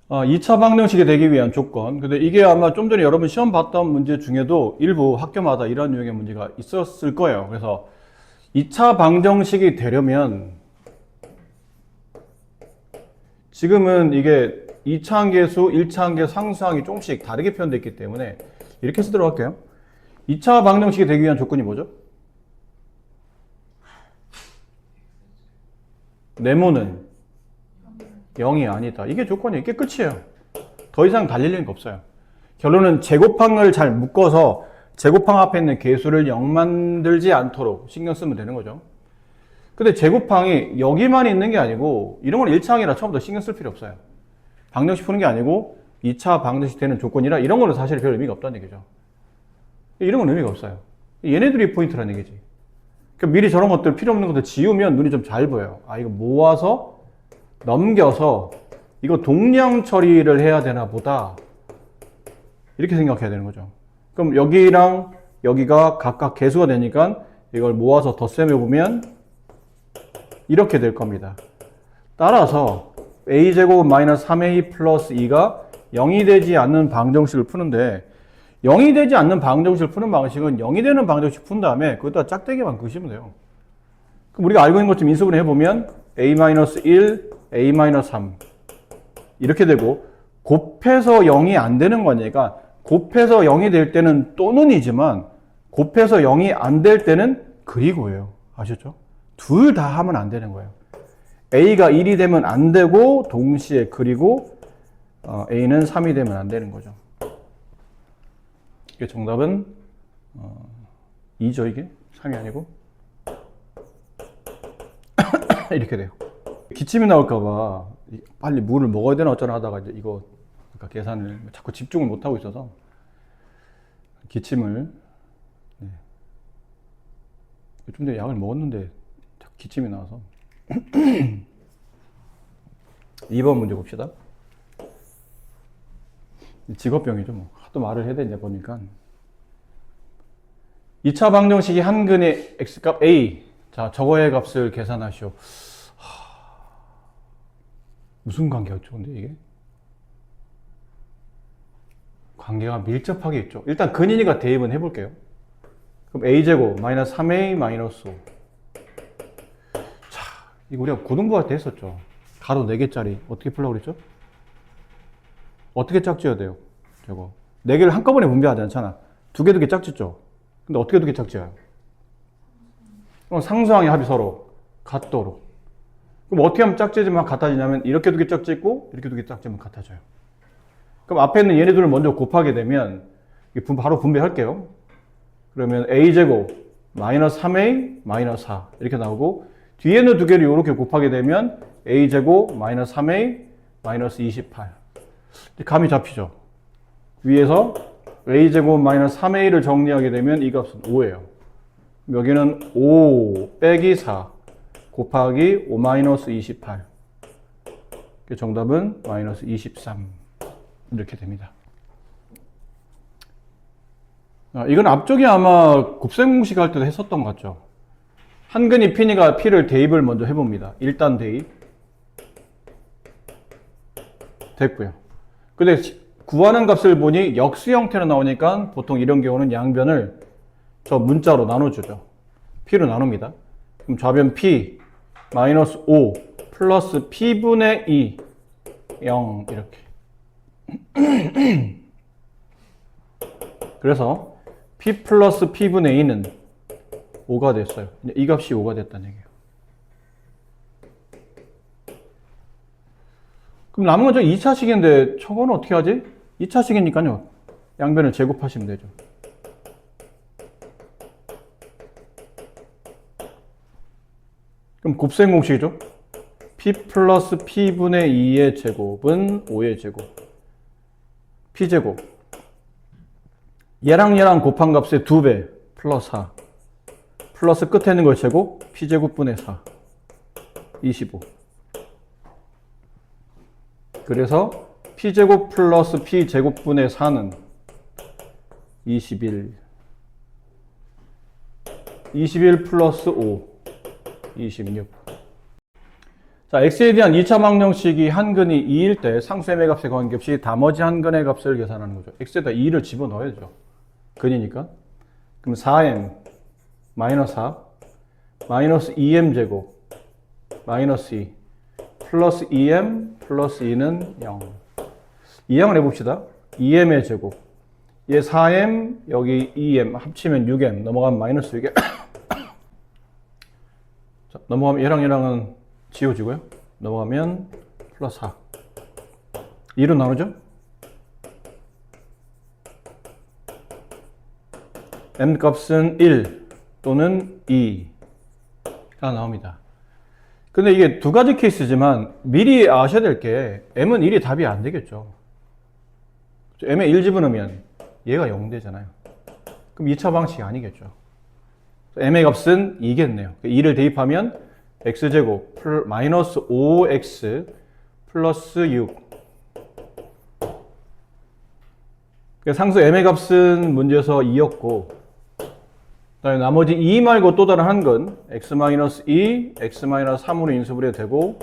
2차 방정식이 되기 위한 조건. 근데 이게 아마 좀 전에 여러분 시험 봤던 문제 중에도 일부 학교마다 이런 유형의 문제가 있었을 거예요. 그래서 2차 방정식이 되려면 지금은 이게 2차 함계수, 1차 함계 상수항이 조금씩 다르게 표현되어 있기 때문에 이렇게 쓰도록 할게요. 2차 방정식이 되기 위한 조건이 뭐죠? 네모는 0이 아니다. 이게 조건이에요. 이게 끝이에요. 더 이상 달릴 일은 없어요. 결론은 제곱항을 잘 묶어서 제곱항 앞에 있는 개수를 0 만들지 않도록 신경 쓰면 되는 거죠. 근데 제곱항이 여기만 있는 게 아니고 이런 건 1차항이라 처음부터 신경 쓸 필요 없어요. 방정식 푸는 게 아니고 2차 방정식 되는 조건이라 이런 거는 사실 별 의미가 없다는 얘기죠. 이런 건 의미가 없어요. 얘네들이 포인트라는 얘기지. 그러니까 미리 저런 것들 필요 없는 것들 지우면 눈이 좀 잘 보여요. 이거 모아서 넘겨서 이거 동량 처리를 해야 되나 보다. 이렇게 생각해야 되는 거죠. 그럼 여기랑 여기가 각각 개수가 되니까 이걸 모아서 덧셈해 보면 이렇게 될 겁니다. 따라서 a제곱 마이너스 3a 플러스 2가 0이 되지 않는 방정식을 푸는데 0이 되지 않는 방정식을 푸는 방식은 0이 되는 방정식 푼 다음에 그것도 짝대기만 그으시면 돼요. 그럼 우리가 알고 있는 것 좀 인수분해 해보면 a-1, a-3 이렇게 되고 곱해서 0이 안 되는 거니까 곱해서 0이 될 때는 또는이지만 곱해서 0이 안 될 때는 그리고예요. 아셨죠? 둘 다 하면 안 되는 거예요. a가 1이 되면 안 되고 동시에 그리고 a는 3이 되면 안 되는 거죠. 이게 정답은 2죠 이게? 3이 아니고 이렇게 돼요. 기침이 나올까봐 빨리 물을 먹어야 되나 어쩌나 하다가 이제 이거 그러니까 계산을 자꾸 집중을 못하고 있어서 기침을 좀 전에 약을 먹었는데 자꾸 기침이 나와서 2번 문제 봅시다. 직업병이죠 뭐. 하도 말을 해야 되냐 보니까 2차 방정식이 한 근의 x값 a 자 저거의 값을 계산하시오. 무슨 관계였죠 근데 이게? 관계가 밀접하게 있죠. 일단 근인이가 대입은 해볼게요. 그럼 a제곱 마이너스 3a 마이너스 5 자 이거 우리가 고등부할 때 했었죠. 가로 4개짜리 어떻게 풀려고 그랬죠? 어떻게 짝지어야 돼요? 저거 4개를 한꺼번에 분배하지 않잖아. 2개 2개 짝짓죠. 근데 어떻게 2개 짝지어요? 상수항의 합이 서로 같도록. 그럼 어떻게 하면 짝지지만 같아지냐면 이렇게 2개 짝짓고 이렇게 2개 짝지면 같아져요. 그럼 앞에 있는 얘네들을 먼저 곱하게 되면 바로 분배할게요. 그러면 a제곱 마이너스 3a 마이너스 4 이렇게 나오고 뒤에 있는 2개를 이렇게 곱하게 되면 a제곱 마이너스 3a 마이너스 28 감이 잡히죠. 위에서 a제곱 마이너스 3a를 정리하게 되면 이 값은 5예요. 여기는 5 빼기 4 곱하기 5 마이너스 28 정답은 마이너스 23 이렇게 됩니다. 이건 앞쪽에 아마 곱셈 공식 할 때도 했었던 것 같죠. 한근이 P니가 P를 대입을 먼저 해봅니다. 일단 대입 됐고요. 근데 구하는 값을 보니 역수 형태로 나오니까 보통 이런 경우는 양변을 저 문자로 나눠주죠. P로 나눕니다. 그럼 좌변 P 마이너스 5 플러스 P분의 2 0 이렇게 그래서 P 플러스 P분의 2는 5가 됐어요. 이 값이 5가 됐다는 얘기예요. 그럼 남은 건 저 2차식인데 저거는 어떻게 하지? 2차식이니까요. 양변을 제곱하시면 되죠. 그럼 곱셈 공식이죠. P 플러스 P분의 2의 제곱은 5의 제곱. P제곱. 얘랑 곱한 값의 2배 플러스 4. 플러스 끝에 있는 걸 제곱 P제곱분의 4. 25. 그래서 P제곱 플러스 P제곱분의 4는 21. 21 플러스 5. 26. 자, x에 대한 2차 방정식이 한 근이 2일 때 상수 m의 값에 관계없이 나머지 한 근의 값을 계산하는 거죠. x에다 2를 집어넣어야죠. 근이니까. 그럼 4m 마이너스 4 마이너스 2m 제곱 마이너스 2 플러스 2m 플러스 2는 0. 이항을 해봅시다. 2m의 제곱. 얘 4m, 여기 2m, 합치면 6m, 넘어가면 마이너스 6m. 자, 넘어가면 얘랑은 지워지고요. 넘어가면 플러스 4. 2로 나누죠? m 값은 1 또는 2가 나옵니다. 근데 이게 두 가지 케이스지만 미리 아셔야 될 게 m은 1이 답이 안 되겠죠. m에 1 집어넣으면 얘가 0 되잖아요. 그럼 2차 방식이 아니겠죠. m의 값은 2겠네요. 2를 대입하면 x제곱 마이너스 5x 플러스 6. 상수 m의 값은 문제에서 2였고, 그다음에 나머지 2 말고 또 다른 한 근 x-2, x-3으로 인수분해 되고,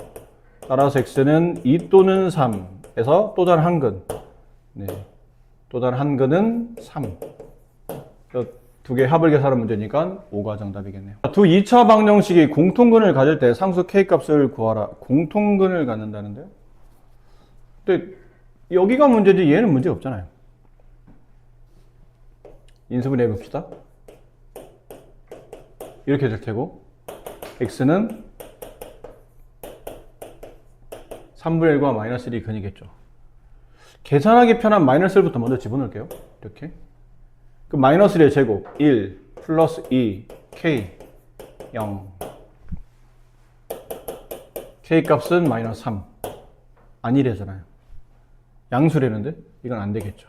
따라서 x는 2 또는 3에서 또 다른 한 근. 네. 또 다른 한 근은 3. 두 개 합을 계산하는 문제니까 5가 정답이겠네요. 두 2차 방정식이 공통근을 가질 때 상수 k 값을 구하라. 공통근을 갖는다는데요. 근데 여기가 문제지 얘는 문제 없잖아요. 인수분해 해봅시다. 이렇게 될 테고 x는 3분의 1과 마이너스 1이 근이겠죠. 계산하기 편한 마이너스 1부터 먼저 집어넣을게요. 이렇게. 그럼 마이너스 1의 제곱 1 플러스 2 k 0. k 값은 마이너스 3. 아니래잖아요. 양수라는데 이건 안 되겠죠.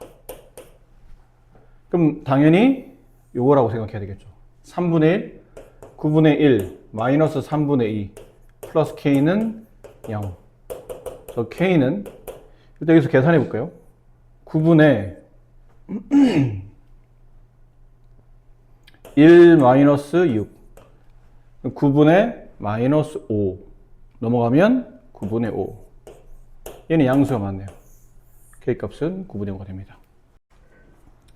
그럼 당연히 요거라고 생각해야 되겠죠. 3분의 1, 9분의 1, 마이너스 3분의 2 플러스 k는 0. 그래서 k는 일단 여기서 계산해 볼까요? 9분의 1 마이너스 6 9분의 마이너스 5 넘어가면 9분의 5. 얘는 양수가 맞네요. k값은 9분의 5가 됩니다.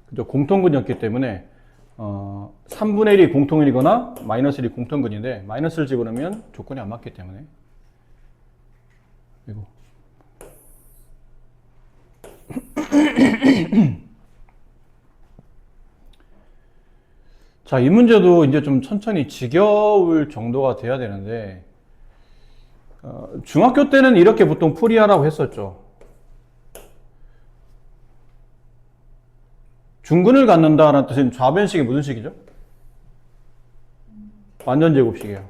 그죠? 공통근이었기 때문에 3분의 1이 공통근이거나 마이너스 1이 공통근인데 마이너스를 집어넣으면 조건이 안 맞기 때문에. 그리고 자, 이 문제도 이제 좀 천천히 지겨울 정도가 돼야 되는데 중학교 때는 이렇게 보통 풀이하라고 했었죠. 중근을 갖는다라는 뜻은 좌변식이 무슨 식이죠? 완전 제곱식이에요.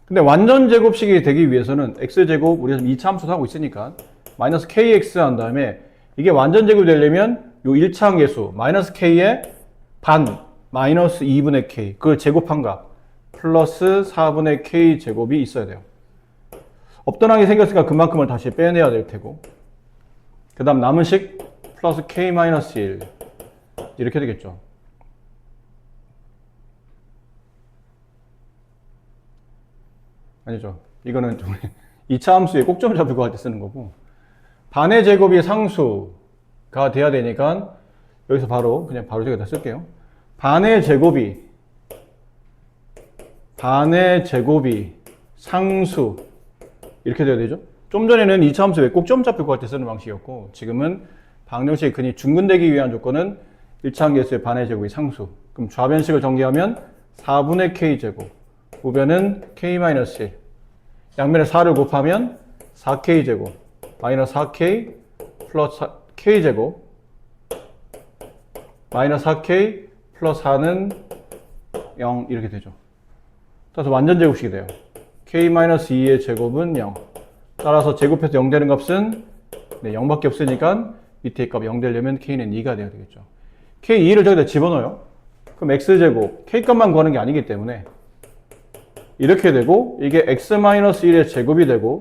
근데 완전 제곱식이 되기 위해서는 x제곱, 우리가 2차 함수 하고 있으니까 마이너스 kx 한 다음에 이게 완전 제곱이 되려면 요 1차 항계수 마이너스 k의 반 마이너스 2분의 k 그걸 제곱한 값 플러스 4분의 k 제곱이 있어야 돼요. 없던 항이 생겼으니까 그만큼을 다시 빼내야 될 테고, 그 다음 남은 식 플러스 k 마이너스 1 이렇게 되겠죠. 아니죠. 이거는 좀 2차 함수에 꼭점을 잡고 할 때 쓰는 거고, 반의 제곱이 상수가 돼야 되니까 여기서 바로 저기다 쓸게요. 반의 제곱이 상수 이렇게 돼야 되죠. 좀 전에는 2차 함수에 꼭점 잡고 할 때 쓰는 방식이었고, 지금은 방정식의 근이 중근되기 위한 조건은 1차 함계수의 반의 제곱이 상수. 그럼 좌변식을 전개하면 4분의 k 제곱, 우변은 k-1, 양면에 4를 곱하면 4k 제곱 마이너스 4k 플러스 k 제곱 마이너스 4k 플러스 4는 0 이렇게 되죠. 따라서 완전 제곱식이 돼요. k-2의 제곱은 0. 따라서 제곱해서 0 되는 값은 0밖에 없으니까 밑에 값 0 되려면 k는 2가 돼야 되겠죠. k2를 저기다 집어넣어요. 그럼 x제곱, k값만 구하는 게 아니기 때문에 이렇게 되고, 이게 x-1의 제곱이 되고,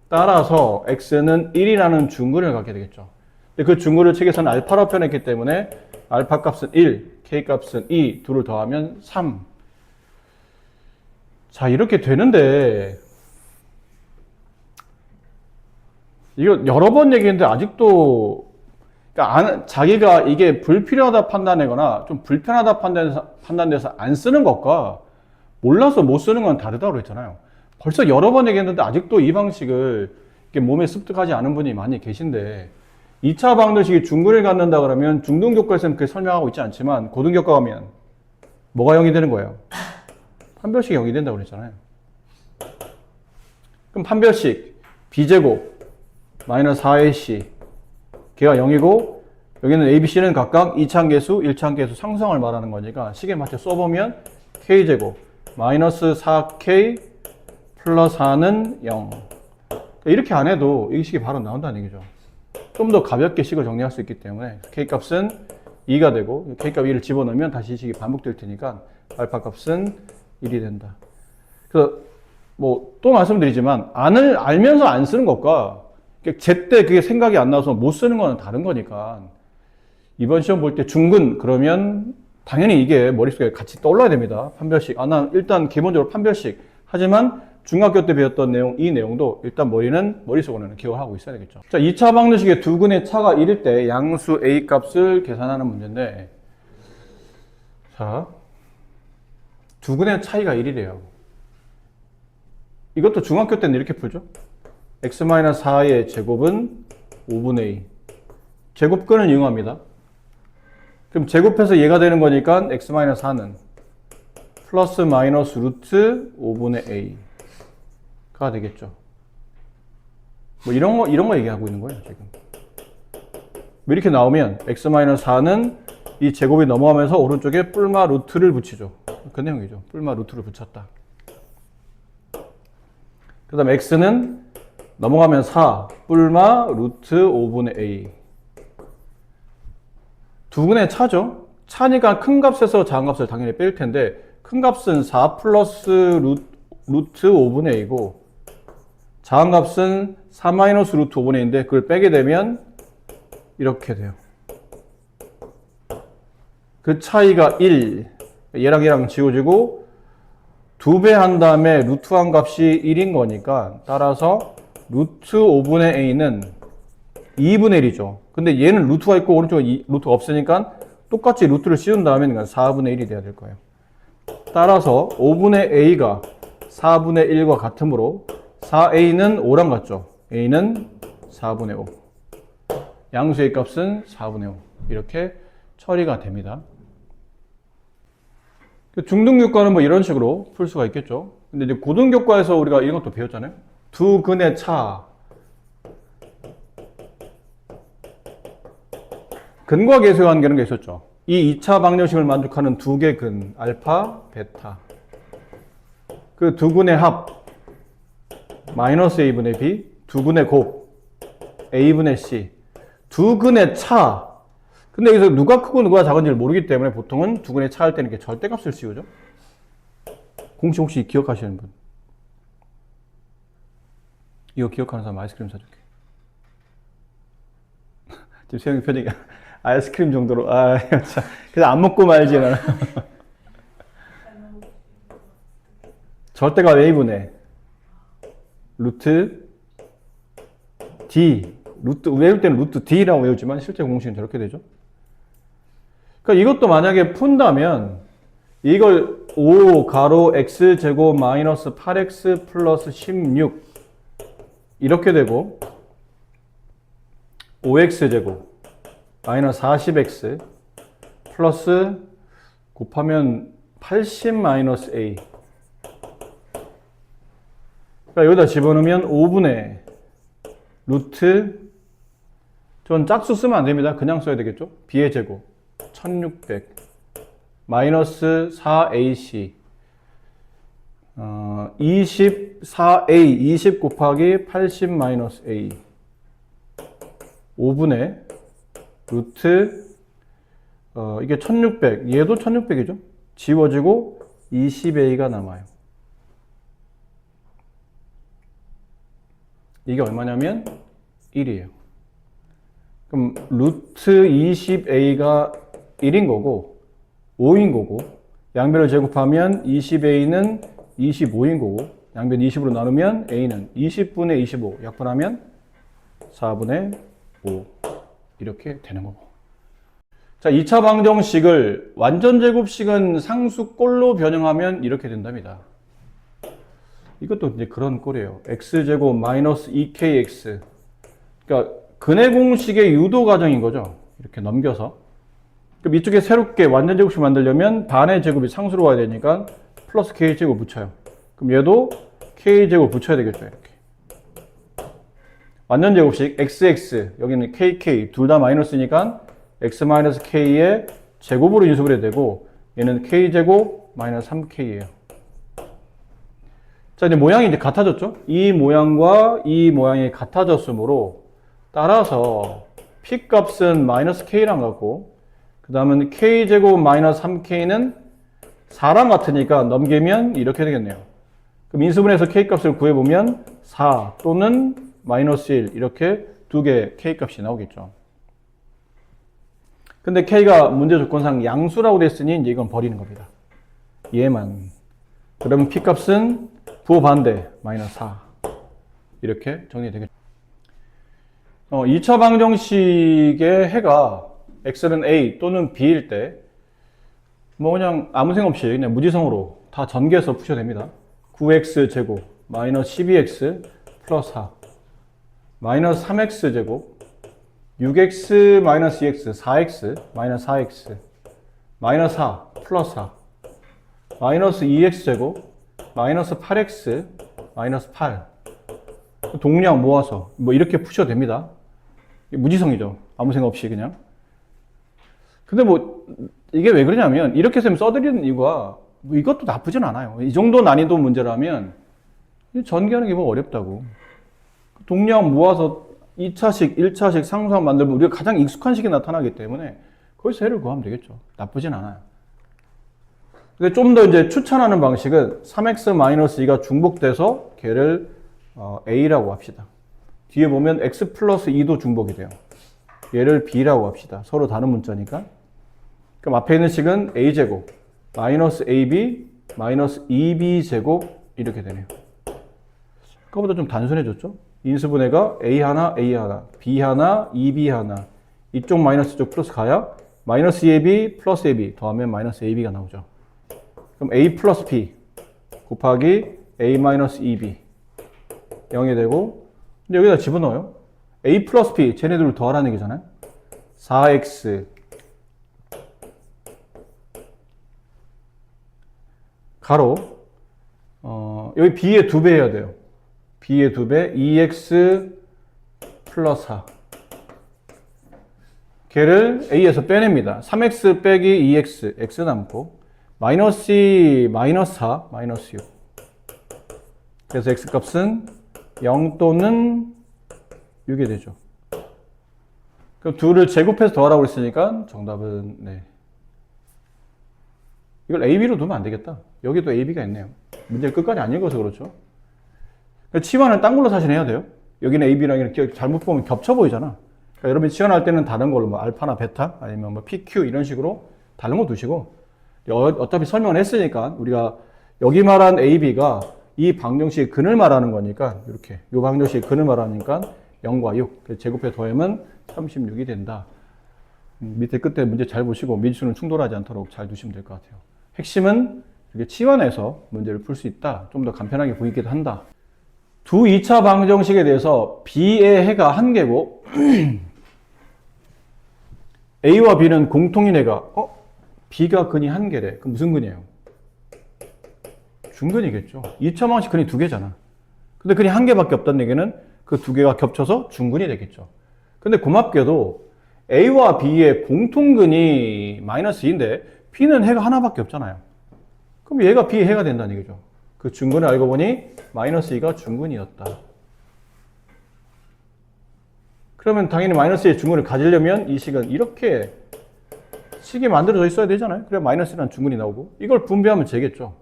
따라서 x는 1이라는 중근을 갖게 되겠죠. 그 중근을 책에서는 알파로 표현했기 때문에 알파 값은 1, K값은 2, 둘을 더하면 3. 자, 이렇게 되는데, 이거 여러 번 얘기했는데, 아직도, 그러니까 자기가 이게 불필요하다 판단하거나, 좀 불편하다 판단돼서 안 쓰는 것과, 몰라서 못 쓰는 건 다르다고 그랬잖아요. 벌써 여러 번 얘기했는데, 아직도 이 방식을 몸에 습득하지 않은 분이 많이 계신데, 2차 방정식이 중근을 갖는다 그러면, 중등교과에서는 그렇게 설명하고 있지 않지만, 고등교과 가면, 뭐가 0이 되는 거예요? 판별식이 0이 된다고 그랬잖아요. 그럼 판별식 b제곱 마이너스 4ac 걔가 0이고 여기는 a, b, c는 각각 2차함계수, 1차함계수 상수항을 말하는 거니까 식에 맞춰 써보면 k제곱 마이너스 4k 플러스 4는 0. 이렇게 안 해도 이 식이 바로 나온다는 얘기죠. 좀 더 가볍게 식을 정리할 수 있기 때문에 k값은 2가 되고 k값 2를 집어넣으면 다시 이 식이 반복될 테니까 알파 값은 1이 된다. 그래서 또 말씀드리지만 알면서 안 쓰는 것과 제때 그게 생각이 안 나서 못 쓰는 거는 다른 거니까 이번 시험 볼 때 중근 그러면 당연히 이게 머릿속에 같이 떠올라야 됩니다. 판별식. 난 일단 기본적으로 판별식. 하지만 중학교 때 배웠던 내용, 이 내용도 일단 머릿속으로는 기억을 하고 있어야 되겠죠. 자, 2차 방정식의 두 근의 차가 1일 때 양수 A 값을 계산하는 문제인데, 자, 두 근의 차이가 1이래요. 이것도 중학교 때는 이렇게 풀죠. x-4의 제곱은 5분의 2. 제곱근을 이용합니다. 그럼 제곱해서 얘가 되는 거니까 x-4는 플러스 마이너스 루트 5분의 a가 되겠죠. 이런 거 얘기하고 있는 거예요, 지금. 이렇게 나오면 x-4는 이 제곱이 넘어가면서 오른쪽에 뿔마 루트를 붙이죠. 그 내용이죠. 뿔마 루트를 붙였다. 그 다음 x는 넘어가면 4, 뿔마 루트 5분의 a. 두 근의 차죠. 차니까 큰 값에서 작은 값을 당연히 뺄 텐데 큰 값은 4 플러스 루트 5분의 a고 작은 값은 4 마이너스 루트 5분의 a인데 그걸 빼게 되면 이렇게 돼요. 그 차이가 1. 얘랑 지워지고 2배 한 다음에 루트 한 값이 1인 거니까 따라서 루트 5분의 a는 2분의 1이죠. 근데 얘는 루트가 있고 오른쪽에 루트가 없으니까 똑같이 루트를 씌운 다음에 4분의 1이 돼야 될 거예요. 따라서 5분의 a가 4분의 1과 같으므로 4a는 5랑 같죠. a는 4분의 5. 양수의 값은 4분의 5. 이렇게 처리가 됩니다. 중등교과는 이런 식으로 풀 수가 있겠죠. 근데 이제 고등교과에서 우리가 이런 것도 배웠잖아요. 두 근의 차. 근과 계수의 관계라는 게 있었죠. 이 2차 방정식을 만족하는 두 개 근, 알파, 베타. 그 두 근의 합, 마이너스 a분의 b, 두 근의 곱, a분의 c. 두 근의 차. 근데 여기서 누가 크고 누가 작은지를 모르기 때문에 보통은 두 근의 차 할 때는 이렇게 절대값을 씌우죠. 공식 혹시 기억하시는 분? 이거 기억하는 사람 아이스크림 사줄게. 지금 세영이 표정이 아이스크림 정도로 참. 그래서 안 먹고 말지 나는. 절대가 a분의 루트 d 외울 때는 루트 d라고 외우지만 실제 공식은 저렇게 되죠. 그러니까 이것도 만약에 푼다면 이걸 5 가로 x제곱 마이너스 8x 플러스 16 이렇게 되고 5x제곱 마이너스 40x 플러스 곱하면 80 마이너스 a. 그러니까 여기다 집어넣으면 5분의 루트, 전 짝수 쓰면 안 됩니다. 그냥 써야 되겠죠? b의 제곱 1600 마이너스 4ac 24a 20 곱하기 80 마이너스 a 5분의 루트 이게 1600 얘도 1600이죠. 지워지고 20a가 남아요. 이게 얼마냐면 1이에요. 그럼 루트 20a가 1인 거고 5인 거고, 양변을 제곱하면 20a는 25인 거고, 양변 20으로 나누면 a는 20분의 25 약분하면 4분의 5 이렇게 되는 거고. 자, 2차 방정식을 완전 제곱식은 상수꼴로 변형하면 이렇게 된답니다. 이것도 이제 그런 꼴이에요. x제곱 마이너스 2kx. 그러니까 근의 공식의 유도 과정인 거죠. 이렇게 넘겨서. 그럼 이쪽에 새롭게 완전 제곱식 만들려면 반의 제곱이 상수로 와야 되니까 플러스 k제곱 붙여요. 그럼 얘도 k제곱 붙여야 되겠죠. 이렇게. 완전 제곱식 xx, 여기는 kk, 둘 다 마이너스니까 x 마이너스 k의 제곱으로 인수를 해야 되고, 얘는 k제곱 마이너스 3k예요. 자, 이제 모양이 이제 같아졌죠? 이 모양과 이 모양이 같아졌으므로 따라서 p 값은 마이너스 k랑 같고, 그 다음은 k제곱 마이너스 3k는 4랑 같으니까 넘기면 이렇게 되겠네요. 그럼 인수분해서 k 값을 구해보면 4 또는 마이너스 1 이렇게 두 개의 k 값이 나오겠죠. 근데 k가 문제 조건상 양수라고 됐으니 이제 이건 버리는 겁니다. 얘만. 그러면 p 값은 부호 반대 마이너스 4 이렇게 정리되겠죠. 2차 방정식의 해가 x는 a 또는 b일 때 뭐 그냥 아무 생각 없이 그냥 무지성으로 다 전개해서 푸셔도 됩니다. 9x 제곱 마이너스 12x 플러스 4 마이너스 3x 제곱 6x 마이너스 2x 4x 마이너스 4x 마이너스 4 플러스 4 마이너스 2x 제곱 마이너스 8x 마이너스 8 동량 모아서 뭐 이렇게 푸셔도 됩니다. 무지성이죠. 아무 생각 없이 그냥. 근데 뭐 이게 왜 그러냐면 이렇게 쌤 써드리는 이유가 뭐 이것도 나쁘진 않아요. 이 정도 난이도 문제라면 전개하는 게 뭐 어렵다고. 동량 모아서 2차식, 1차식 상수항 만들면 우리가 가장 익숙한 식이 나타나기 때문에 거기서 해를 구하면 되겠죠. 나쁘진 않아요. 근데 좀 더 이제 추천하는 방식은 3x-2가 중복돼서 걔를 a라고 합시다. 뒤에 보면 x 플러스 2도 중복이 돼요. 얘를 b라고 합시다. 서로 다른 문자니까. 그럼 앞에 있는 식은 a제곱 마이너스 ab 마이너스 2b제곱 이렇게 되네요. 아까보다 좀 단순해졌죠? 인수분해가 a 하나, a 하나, b 하나, 2b 하나 이쪽 마이너스 쪽 플러스 가야 마이너스 2ab 플러스 ab 더하면 마이너스 ab가 나오죠. 그럼 a 플러스 b 곱하기 a 마이너스 2b 0이 되고 근데 여기다 집어넣어요. a 플러스 b 쟤네들을 더하라는 얘기잖아요. 4x 가로 여기 b의 2배 해야 돼요. b의 2배 2x 플러스 4 걔를 a에서 빼냅니다. 3x 빼기 2x x 남고 마이너스 2 마이너스 4 마이너스 6 그래서 x 값은 0 또는 6이 되죠. 그럼 둘을 제곱해서 더하라고 했으니까 정답은 네. 이걸 AB로 두면 안 되겠다. 여기도 AB가 있네요. 문제를 끝까지 안 읽어서 그렇죠. 치환을 딴 걸로 사실 해야 돼요. 여기는 AB랑 이렇게 잘못 보면 겹쳐 보이잖아. 그러니까 여러분 치환할 때는 다른 걸로 뭐 알파나 베타 아니면 뭐 PQ 이런 식으로 다른 거 두시고 어차피 설명을 했으니까 우리가 여기 말한 AB가 이 방정식의 근을 말하는 거니까 이렇게 이 방정식의 근을 말하니까 0과 6 제곱해 더하면 36이 된다. 밑에 끝에 문제 잘 보시고 미지수는 충돌하지 않도록 잘 두시면 될 것 같아요. 핵심은 이렇게 치환해서 문제를 풀 수 있다. 좀 더 간편하게 보이기도 한다. 두 2차 방정식에 대해서 B의 해가 한 개고 A와 B는 공통인 해가 B가 근이 한 개래. 그럼 무슨 근이에요? 중근이겠죠. 2차 방정식 근이 두 개잖아. 근데 근이 한 개밖에 없다는 얘기는 그 두 개가 겹쳐서 중근이 되겠죠. 근데 고맙게도 A와 B의 공통근이 마이너스 2인데 B는 해가 하나밖에 없잖아요. 그럼 얘가 B의 해가 된다는 얘기죠. 그 중근을 알고 보니 마이너스 2가 중근이었다. 그러면 당연히 마이너스 2의 중근을 가지려면 이 식은 이렇게 식이 만들어져 있어야 되잖아요. 그래 마이너스 1이라는 중근이 나오고 이걸 분배하면 되겠죠.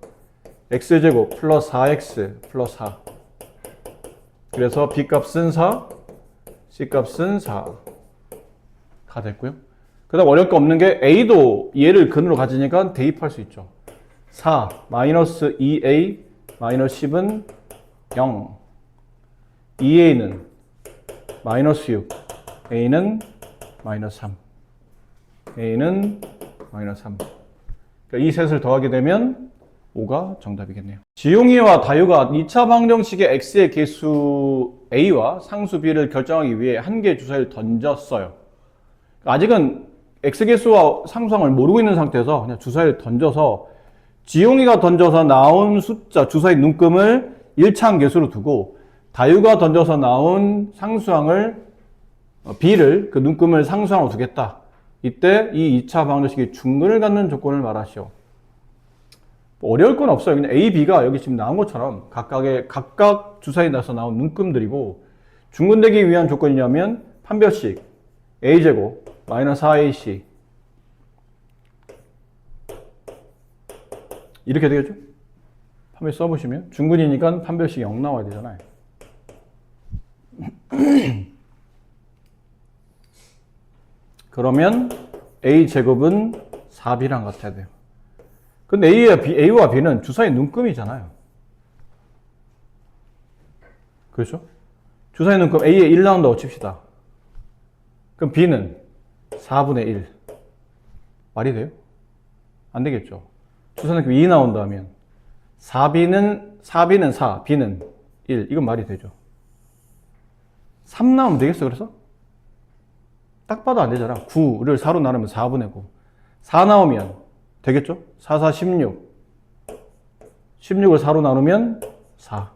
x제곱 플러스 4x 플러스 4 그래서 B값은 4 C값은 4가 됐고요. 그 다음 어려울 거 없는 게 a도 얘를 근으로 가지니까 대입할 수 있죠. 4 마이너스 2a 마이너스 10은 0. 2a는 마이너스 6, a는 마이너스 3, a는 마이너스 3. 그러니까 이 셋을 더하게 되면 5가 정답이겠네요. 지용이와 다유가 2차 방정식의 x의 개수 a와 상수 b를 결정하기 위해 한 개의 주사위를 던졌어요. 아직은 x개수와 상수항을 모르고 있는 상태에서 그냥 주사위를 던져서 지용이가 던져서 나온 숫자, 주사위 눈금을 1차항 개수로 두고 다유가 던져서 나온 상수항을 b를 그 눈금을 상수항으로 두겠다. 이때 이 2차 방정식이 중근을 갖는 조건을 말하시오. 뭐 어려울 건 없어요. 그냥 a, b가 여기 지금 나온 것처럼 각각 주사위에 나서 나온 눈금들이고 중근되기 위한 조건이냐면 판별식 a제곱 마이너스 4ac 이렇게 되겠죠? 판별 써보시면 중근이니까 판별식이 0 나와야 되잖아요. 그러면 a제곱은 4b랑 같아야 돼요. 근데 a와 b는 주사위 눈금이잖아요. 그렇죠? 주사위 눈금 a에 1 나온다고 칩시다. 그럼 b는 4분의 1. 말이 돼요? 안 되겠죠. 주사위 눈금 2 나온다면 4b는 4, b는 1. 이건 말이 되죠. 3 나오면 되겠어, 그래서? 딱 봐도 안 되잖아. 9를 4로 나누면 4분의 9. 4 나오면 되겠죠? 4, 4, 16. 16을 4로 나누면 4.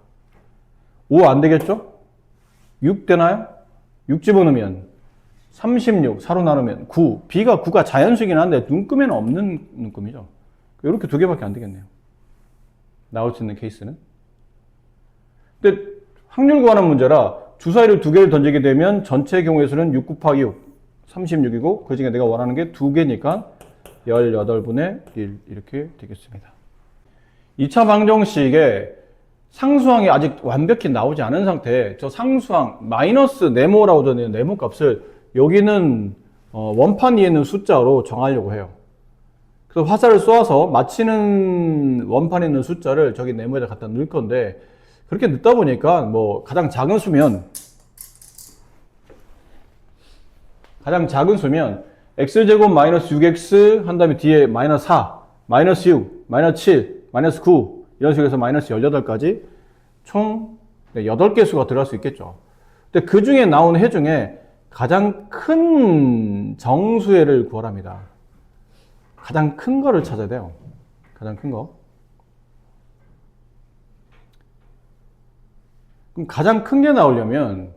5 안 되겠죠? 6 되나요? 6 집어넣으면 36, 4로 나누면 9. B가 9가 자연수이긴 한데 눈금에는 없는 눈금이죠. 이렇게 두 개밖에 안 되겠네요. 나올 수 있는 케이스는. 근데 확률 구하는 문제라 주사위를 두 개를 던지게 되면 전체 경우의 수는 6 곱하기 6, 36이고 그 중에 내가 원하는 게 두 개니까 18분의 1 이렇게 되겠습니다. 2차 방정식에 상수항이 아직 완벽히 나오지 않은 상태에 저 상수항 마이너스 네모라고 되는 네모 값을 여기는 원판 위에 있는 숫자로 정하려고 해요. 그래서 화살을 쏘아서 맞히는 원판에 있는 숫자를 저기 네모에다 갖다 넣을 건데 그렇게 넣다 보니까 뭐 가장 작은 수면 x제곱 마이너스 6x 한 다음에 뒤에 마이너스 4, 마이너스 6, 마이너스 7, 마이너스 9 이런 식으로 해서 마이너스 18까지 총 8개 수가 들어갈 수 있겠죠. 근데 그 중에 나온 해 중에 가장 큰 정수해를 구하랍니다. 가장 큰 거를 찾아야 돼요. 가장 큰 거. 그럼 가장 큰 게 나오려면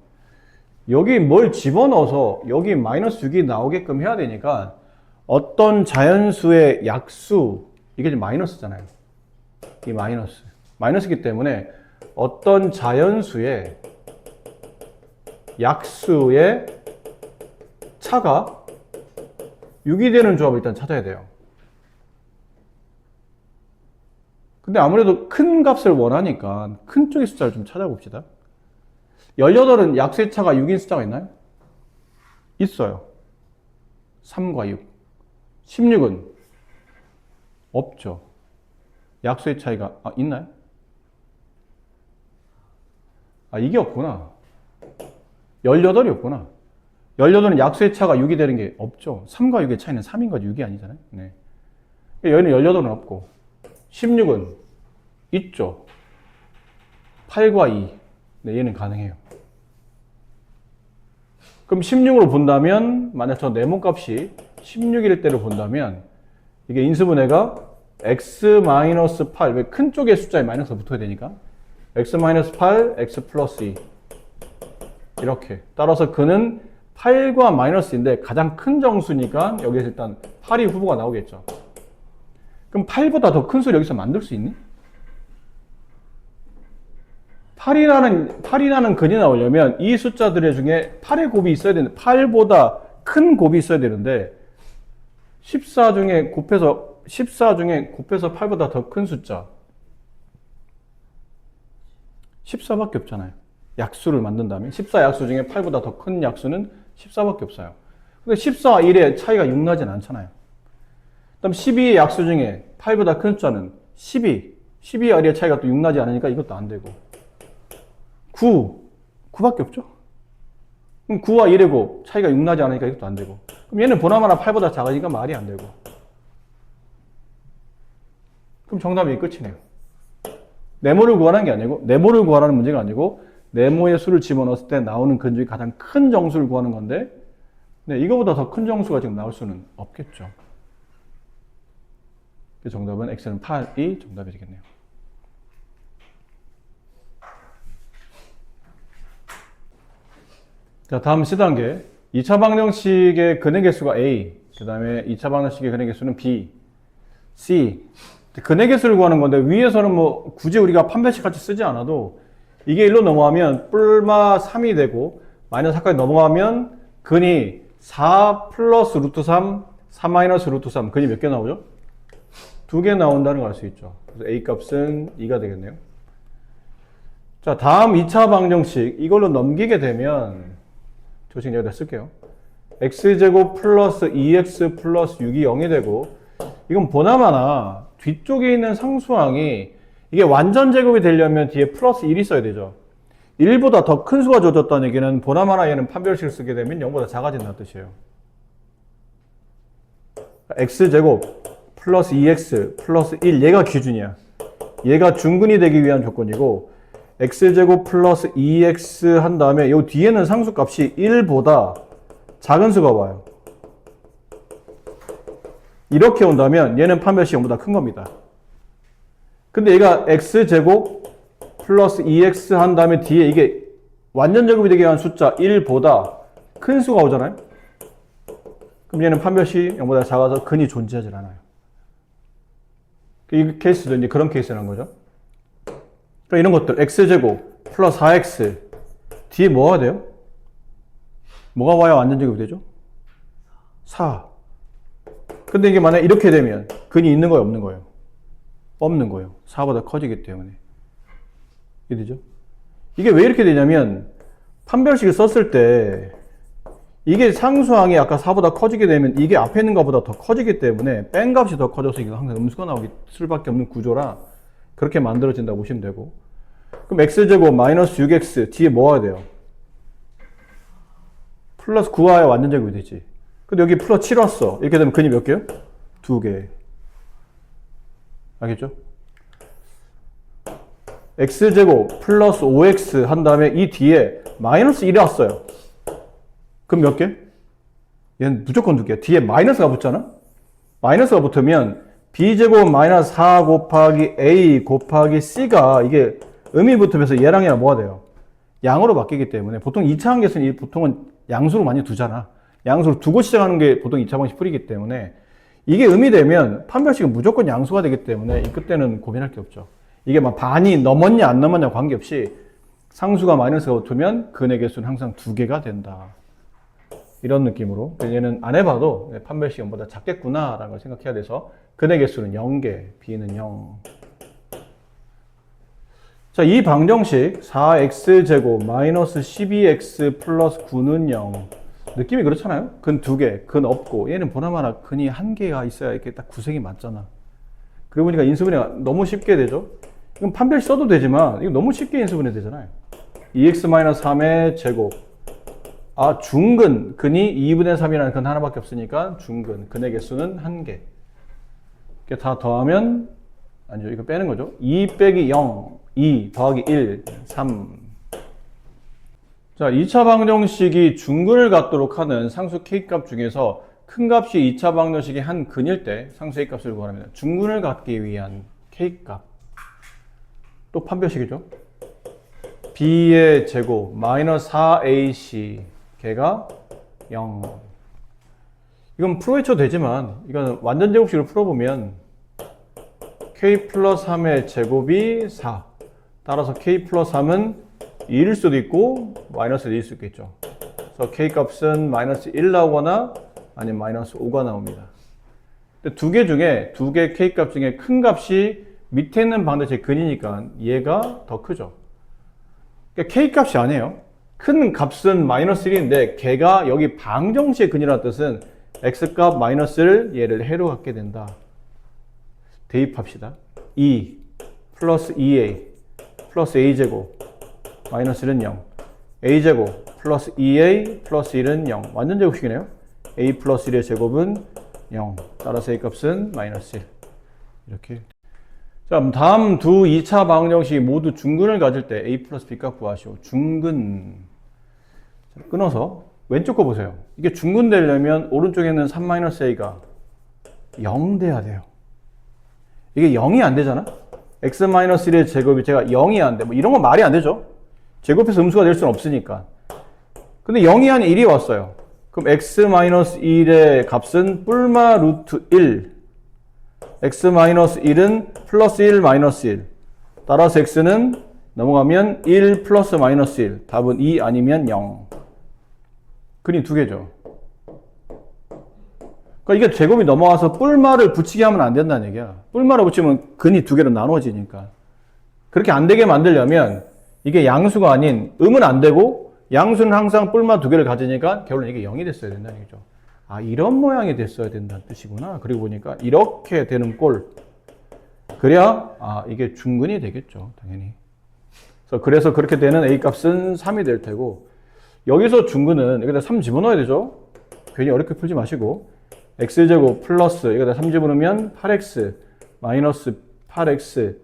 여기 뭘 집어넣어서 여기 마이너스 6이 나오게끔 해야 되니까 어떤 자연수의 약수, 이게 지금 마이너스잖아요. 이 마이너스이기 때문에 어떤 자연수의 약수의 차가 6이 되는 조합을 일단 찾아야 돼요. 근데 아무래도 큰 값을 원하니까 큰 쪽의 숫자를 좀 찾아봅시다. 18은 약수의 차가 6인 숫자가 있나요? 있어요. 3과 6. 16은 없죠. 약수의 차이가 있나요? 이게 없구나. 18이 없구나. 18은 약수의 차가 6이 되는 게 없죠. 3과 6의 차이는 3인과 6이 아니잖아요. 네. 여기는 18은 없고 16은 있죠. 8과 2. 네, 얘는 가능해요. 그럼 16으로 본다면 만약 저 네모 값이 16일 때를 본다면 이게 인수분해가 x-8 왜 큰 쪽의 숫자에 마이너스가 붙어야 되니까 x-8, x 플러스 2 이렇게 따라서 그는 8과 마이너스인데 가장 큰 정수니까 여기에서 일단 8이 후보가 나오겠죠. 그럼 8보다 더 큰 수를 여기서 만들 수 있니? 8이라는 근이 나오려면 이 숫자들 중에 8의 곱이 있어야 되는데 8보다 큰 곱이 있어야 되는데 14 중에 곱해서 8보다 더 큰 숫자 14밖에 없잖아요. 약수를 만든다면 14 약수 중에 8보다 더 큰 약수는 14밖에 없어요. 근데 14, 1의 차이가 6 나진 않잖아요. 그다음 12의 약수 중에 8보다 큰 숫자는 12와 1의 차이가 또 6 나지 않으니까 이것도 안 되고 9밖에 없죠? 그럼 9와 1의 곱 차이가 6 나지 않으니까 이것도 안 되고 그럼 얘는 보나마나 8보다 작으니까 말이 안 되고 그럼 정답이 끝이네요. 네모를 구하는 게 아니고 네모를 구하라는 문제가 아니고 네모의 수를 집어넣었을 때 나오는 근중에 가장 큰 정수를 구하는 건데 네, 이거보다 더 큰 정수가 지금 나올 수는 없겠죠. 정답은 X는 8이 정답이 되겠네요. 자, 다음 C단계. 2차 방정식의 근의 개수가 A, 그 다음에 2차 방정식의 근의 개수는 B, C. 근의 개수를 구하는 건데 위에서는 뭐 굳이 우리가 판별식 같이 쓰지 않아도 이게 1로 넘어가면 뿔마 3이 되고 마이너스 4까지 넘어가면 근이 4 플러스 루트 3, 4 마이너스 루트 3. 근이 몇 개 나오죠? 2개 나온다는 걸 알 수 있죠. 그래서 A 값은 2가 되겠네요. 자, 다음 2차 방정식. 이걸로 넘기게 되면 조식 여기다 쓸게요. x제곱 플러스 2x 플러스 6이 0이 되고 이건 보나마나 뒤쪽에 있는 상수항이 이게 완전 제곱이 되려면 뒤에 플러스 1이 써야 되죠. 1보다 더 큰 수가 줘졌다는 얘기는 보나마나 얘는 판별식을 쓰게 되면 0보다 작아진다는 뜻이에요. x제곱 플러스 2x 플러스 1 얘가 기준이야. 얘가 중근이 되기 위한 조건이고 x제곱 플러스 2x 한 다음에 요 뒤에는 상수값이 1보다 작은 수가 와요. 이렇게 온다면 얘는 판별식 0보다 큰 겁니다. 근데 얘가 x제곱 플러스 2x 한 다음에 뒤에 이게 완전 제곱이 되기 위한 숫자 1보다 큰 수가 오잖아요. 그럼 얘는 판별식 0보다 작아서 근이 존재하지 않아요. 이 케이스도 이제 그런 케이스라는 거죠. 그러니까 이런 것들 x제곱 플러스 4x 뒤에 뭐가 돼요? 뭐가 와야 완전 제곱이 되죠? 4. 근데 이게 만약에 이렇게 되면 근이 있는 거예요, 없는 거예요? 없는 거예요. 4보다 커지기 때문에. 이해되죠? 이게 왜 이렇게 되냐면 판별식을 썼을 때 이게 상수항이 아까 4보다 커지게 되면 이게 앞에 있는 것보다 더 커지기 때문에 뺀 값이 더 커져서 이게 항상 음수가 나오기 수밖에 없는 구조라 그렇게 만들어진다고 보시면 되고 그럼 x제곱 마이너스 6x 뒤에 뭐 와야 돼요? 플러스 9와야 완전 제곱이 되지. 근데 여기 플러스 7 왔어. 이렇게 되면 근이 몇 개요? 2개. 알겠죠? x제곱 플러스 5x 한 다음에 이 뒤에 마이너스 1이 왔어요. 그럼 몇 개? 얘는 무조건 2개. 뒤에 마이너스가 붙잖아? 마이너스가 붙으면 b제곱 마이너스 4 곱하기 a 곱하기 c가 이게 음이 붙으면서 얘랑 얘랑 뭐가 돼요? 양으로 바뀌기 때문에 보통 2차 함계수는 보통은 양수로 많이 두잖아. 양수로 두고 시작하는 게 보통 2차 방식 풀이기 때문에 이게 음이 되면 판별식은 무조건 양수가 되기 때문에 그때는 고민할 게 없죠. 이게 막 반이 넘었냐 안 넘었냐 관계없이 상수가 마이너스가 붙으면 근의 개수는 항상 2개가 된다. 이런 느낌으로 얘는 안 해봐도 판별식 0보다 작겠구나 라는 걸 생각해야 돼서 근의 개수는 0개, b는 0. 자, 이 방정식 4x제곱 마이너스 12x 플러스 9는 0 느낌이 그렇잖아요? 근 2개, 근 없고 얘는 보나마나 근이 1개가 있어야 이렇게 딱 구색이 맞잖아. 그러고 보니까 인수분해가 너무 쉽게 되죠? 이건 판별식 써도 되지만 이거 너무 쉽게 인수분해 되잖아요. 2x-3의 제곱 중근, 근이 2분의 3이라는 근 하나밖에 없으니까 중근, 근의 개수는 1개. 이렇게 다 더하면 아니죠. 이거 빼는 거죠. 2 빼기 0, 2 더하기 1, 3. 자, 2차 방정식이 중근을 갖도록 하는 상수 K값 중에서 큰 값이 2차 방정식의 한 근일 때 상수 A값을 구합니다. 중근을 갖기 위한 K값. 또 판별식이죠. B의 제곱 마이너스 4AC 걔가 0. 이건 풀어헤쳐도 되지만 이건 완전 제곱식으로 풀어보면 K 플러스 3의 제곱이 4. 따라서 K 플러스 3은 2일 수도 있고 마이너스 1일 수 있겠죠. 그래서 K 값은 마이너스 1 나오거나 아니면 마이너스 5가 나옵니다. 근데 두 개 중에 두 개 K 값 중에 큰 값이 밑에 있는 방정식의 근이니까 얘가 더 크죠. 그러니까 K 값이 아니에요. 큰 값은 마이너스 1인데 걔가 여기 방정식의 근이라는 뜻은 x값 마이너스를 얘를 해로 갖게 된다. 대입합시다. 2 플러스 2a 플러스 a제곱 마이너스 1은 0. a제곱 플러스 2a 플러스 1은 0. 완전 제곱식이네요. a 플러스 1의 제곱은 0. 따라서 a 값은 마이너스 1. 이렇게. 자, 다음 두 2차 방정식이 모두 중근을 가질 때 a 플러스 b 값 구하시오. 중근. 자, 끊어서 왼쪽 거 보세요. 이게 중근 되려면 오른쪽에 있는 3-a가 0 돼야 돼요. 이게 0이 안 되잖아? x-1의 제곱이 제가 0이 안 돼. 뭐 이런 건 말이 안 되죠. 제곱해서 음수가 될 수는 없으니까. 근데 0이 아닌 1이 왔어요. 그럼 x-1의 값은 뿔마 루트 1. x-1은 플러스 1 마이너스 1. 따라서 x는 넘어가면 1 플러스 마이너스 1. 답은 2 아니면 0. 근이 두 개죠. 그러니까 이게 제곱이 넘어와서 뿔마를 붙이게 하면 안 된다는 얘기야. 뿔마를 붙이면 근이 두 개로 나눠지니까. 그렇게 안 되게 만들려면 이게 양수가 아닌 음은 안 되고 양수는 항상 뿔마 두 개를 가지니까 결론 이게 0이 됐어야 된다는 얘기죠. 아, 이런 모양이 됐어야 된다는 뜻이구나. 그리고 보니까 이렇게 되는 꼴. 그래야 이게 중근이 되겠죠. 당연히. 그래서 그렇게 되는 a 값은 3이 될 테고 여기서 중근은 여기다 3 집어넣어야 되죠. 괜히 어렵게 풀지 마시고 x제곱 플러스 여기다 3 집어넣으면 8x 마이너스 8x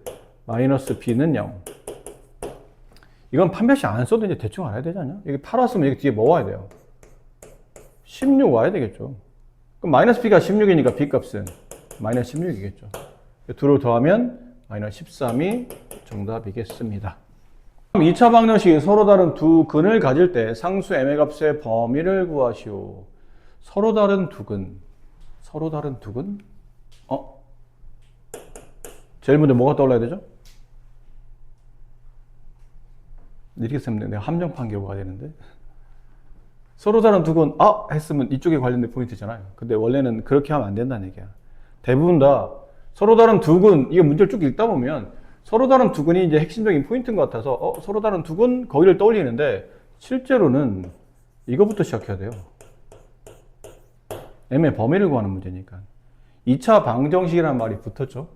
마이너스 b는 0. 이건 판별식 안 써도 이제 대충 알아야 되지 않냐? 여기 8 왔으면 여기 뒤에 뭐 와야 돼요? 16 와야 되겠죠. 그럼 마이너스 b가 16이니까 b 값은 마이너스 16이겠죠. 둘을 더하면 마이너스 13이 정답이겠습니다. 2차 방정식이 서로 다른 두 근을 가질 때 상수 m의 값의 범위를 구하시오. 서로 다른 두 근. 서로 다른 두 근? 제일 먼저 뭐가 떠올라야 되죠? 이렇게 쓰면 내가 함정판 기호가 되는데. 서로 다른 두 근, 했으면 이쪽에 관련된 포인트잖아요. 근데 원래는 그렇게 하면 안 된다는 얘기야. 대부분 다 서로 다른 두 근, 이게 문제를 쭉 읽다 보면 서로 다른 두 근이 이제 핵심적인 포인트인 것 같아서 서로 다른 두 근 거기를 떠올리는데 실제로는 이거부터 시작해야 돼요. m의 범위를 구하는 문제니까. 2차 방정식이라는 말이 붙었죠.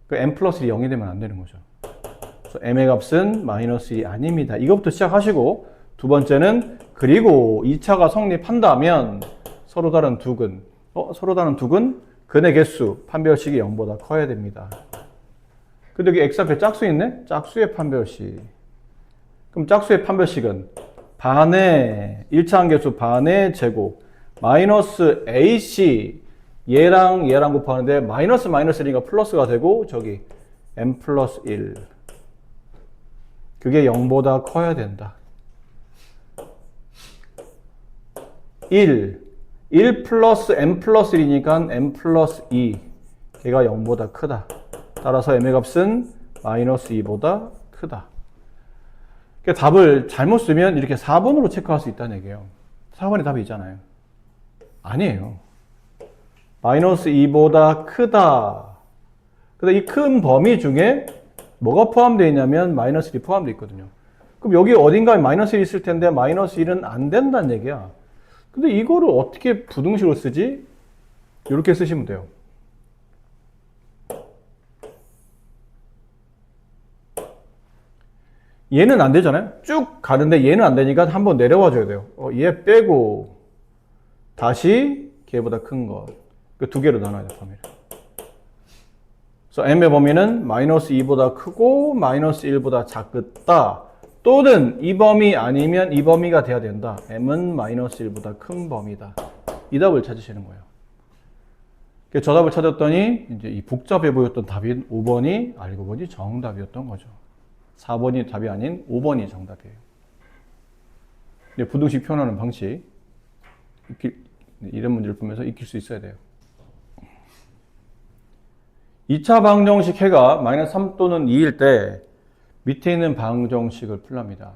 그 m 플러스 1이 0이 되면 안 되는 거죠. 그래서 m의 값은 마이너스 1이 아닙니다. 이것부터 시작하시고 두 번째는 그리고 2차가 성립한다면 서로 다른 두 근. 서로 다른 두 근? 근의 개수, 판별식이 0보다 커야 됩니다. 근데 여기 x 앞에 짝수 있네? 짝수의 판별식. 그럼 짝수의 판별식은 반의 1차 함계수 반의 제곱 마이너스 ac 얘랑 얘랑 곱하는데 마이너스 1이니까 플러스가 되고 저기 m 플러스 1 그게 0보다 커야 된다. 1 플러스 m 플러스 1이니까 m 플러스 2 걔가 0보다 크다. 따라서 m의 값은 마이너스 2보다 크다. 그러니까 답을 잘못 쓰면 이렇게 4번으로 체크할 수 있다는 얘기예요. 4번에 답이 있잖아요. 아니에요. 마이너스 2보다 크다. 근데 이 큰 범위 중에 뭐가 포함되어 있냐면 마이너스 1이 포함되어 있거든요. 그럼 여기 어딘가에 마이너스 1이 있을 텐데 마이너스 1은 안 된다는 얘기야. 근데 이거를 어떻게 부등식으로 쓰지? 이렇게 쓰시면 돼요. 얘는 안 되잖아요. 쭉 가는데 얘는 안 되니까 한번 내려와 줘야 돼요. 얘 빼고 다시 걔보다 큰 거. 그 두 개로 나눠야 돼요, 범위를. 그래서 m의 범위는 마이너스 2보다 크고 마이너스 1보다 작다. 또는 이 범위 아니면 이 범위가 돼야 된다. m은 마이너스 1보다 큰 범위다. 이 답을 찾으시는 거예요. 저 답을 찾았더니 이제 이 복잡해 보였던 답인 5번이 알고 보니 정답이었던 거죠. 4번이 답이 아닌 5번이 정답이에요. 부등식 표현하는 방식 이런 문제를 보면서 익힐 수 있어야 돼요. 2차 방정식 해가 마이너스 3 또는 2일 때 밑에 있는 방정식을 풀랍니다.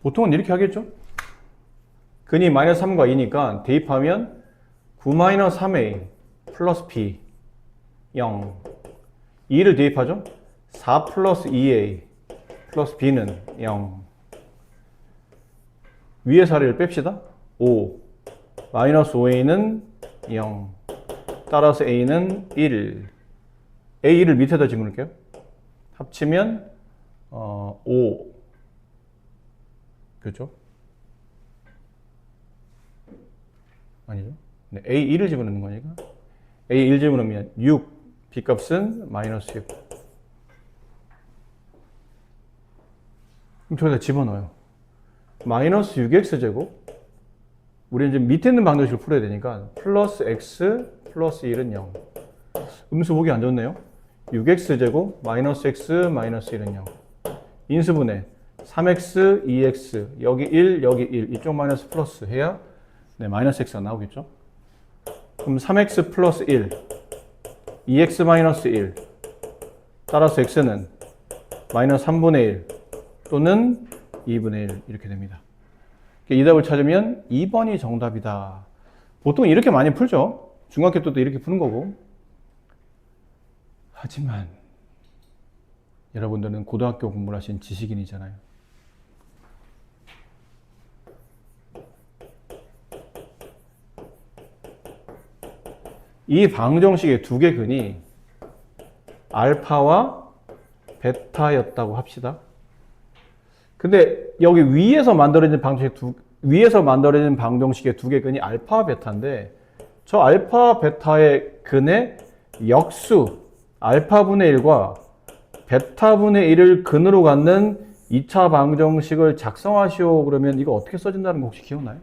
보통은 이렇게 하겠죠? 근이 마이너스 3과 2니까 대입하면 9-3a 플러스 b 0 2를 대입하죠? 4 플러스 2a 플러스 b는 0. 위의 사례를 뺍시다. 5. 마이너스 5a는 0. 따라서 a는 1. a1을 밑에다 집어넣을게요. 합치면 5. 그렇죠? 아니죠? 네, a1을 집어넣는 거니까 a1 집어넣으면 6. b값은 마이너스 6. 그럼 저기다 집어넣어요. 마이너스 6x제곱. 우리는 이제 밑에 있는 방정식을 풀어야 되니까 플러스 x 플러스 1은 0. 음수 보기 안 좋네요. 6x제곱 마이너스 x 마이너스 1은 0. 인수분해 3x 2x 여기 1 여기 1 이쪽 마이너스 플러스 해야 네, 마이너스 x가 나오겠죠. 그럼 3x 플러스 1 2x 마이너스 1 따라서 x는 마이너스 3분의 1 또는 2분의 1 이렇게 됩니다. 이 답을 찾으면 2번이 정답이다. 보통 이렇게 많이 풀죠. 중학교 때도 이렇게 푸는 거고. 하지만 여러분들은 고등학교 공부를 하신 지식인이잖아요. 이 방정식의 두 개 근이 알파와 베타였다고 합시다. 근데 여기 위에서 만들어진 방정식의 두 개 근이 알파와 베타인데 저 알파 베타의 근의 역수 알파분의 1과 베타분의 1을 근으로 갖는 2차 방정식을 작성하시오. 그러면 이거 어떻게 써진다는 거 혹시 기억나요?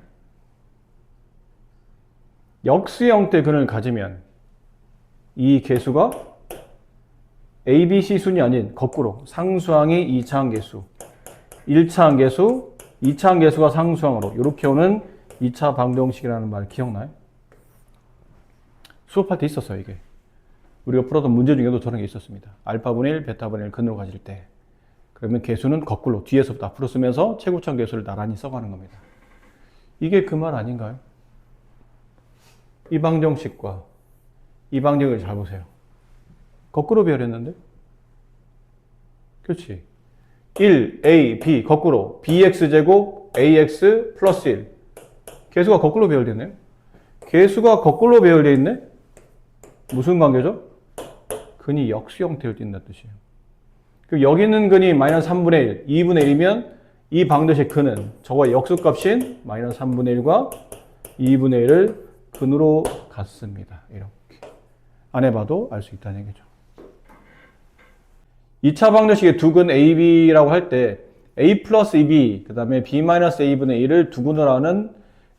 역수 형태 근을 가지면 이 개수가 A, B, C 순이 아닌 거꾸로 상수항이 2차항 개수 1차항 개수, 2차항 개수가 상수항으로 이렇게 오는 2차 방정식이라는 말 기억나요? 수업할 때 있었어요, 이게. 우리가 풀었던 문제 중에도 저런 게 있었습니다. 알파분의 1, 베타분의 1 근으로 가질 때. 그러면 개수는 거꾸로 뒤에서부터 앞으로 쓰면서 최고점 개수를 나란히 써가는 겁니다. 이게 그 말 아닌가요? 이 방정식과 이 방정식을 잘 보세요. 거꾸로 배열했는데? 그렇지. 1a, b 거꾸로 bx제곱 ax 플러스 1 개수가 거꾸로 배열되네요. 개수가 거꾸로 배열되어 있네? 무슨 관계죠? 근이 역수 형태를 띈다는 뜻이에요. 그럼 여기 있는 근이 마이너스 3분의 1, 2분의 1이면 이 방정식 근은 저거 역수값인 마이너스 3분의 1과 2분의 1을 근으로 갖습니다. 이렇게. 안 해봐도 알 수 있다는 얘기죠. 2차 방정식의 두 근 A, B라고 할 때 A 플러스 2B, 그 다음에 B 마이너스 A분의 1을 두 근으로 하는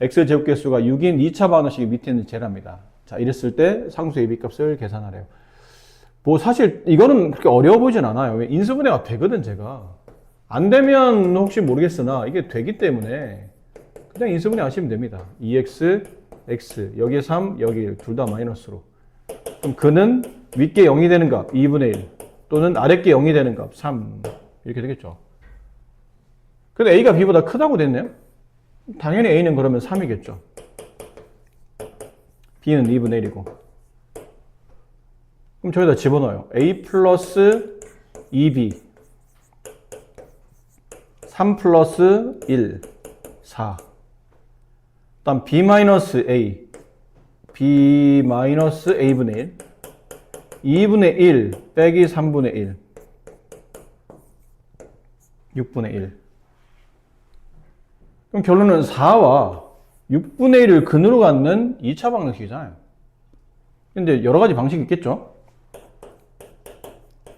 X제곱계수가 6인 2차 방정식이 밑에 있는 쟤랍니다. 자, 이랬을 때 상수 AB 값을 계산하래요. 뭐 사실 이거는 그렇게 어려워 보이진 않아요. 왜? 인수분해가 되거든, 제가. 안 되면 혹시 모르겠으나 이게 되기 때문에 그냥 인수분해 하시면 됩니다. 2x, x, 여기에 3, 여기 1, 둘 다 마이너스로. 그럼 근은 윗게 0이 되는 값 2분의 1 또는 아랫게 0이 되는 값 3 이렇게 되겠죠. 근데 a가 b보다 크다고 됐네요. 당연히 a는 그러면 3이겠죠. b는 2분의 1이고. 그럼 저기다 집어넣어요. a 플러스 2b 3 플러스 1 4 다음 b 마이너스 a b 마이너스 a분의 1 2분의 1 빼기 3분의 1 6분의 1 그럼 결론은 4와 6분의 1을 근으로 갖는 2차 방정식이잖아요. 근데 여러 가지 방식이 있겠죠.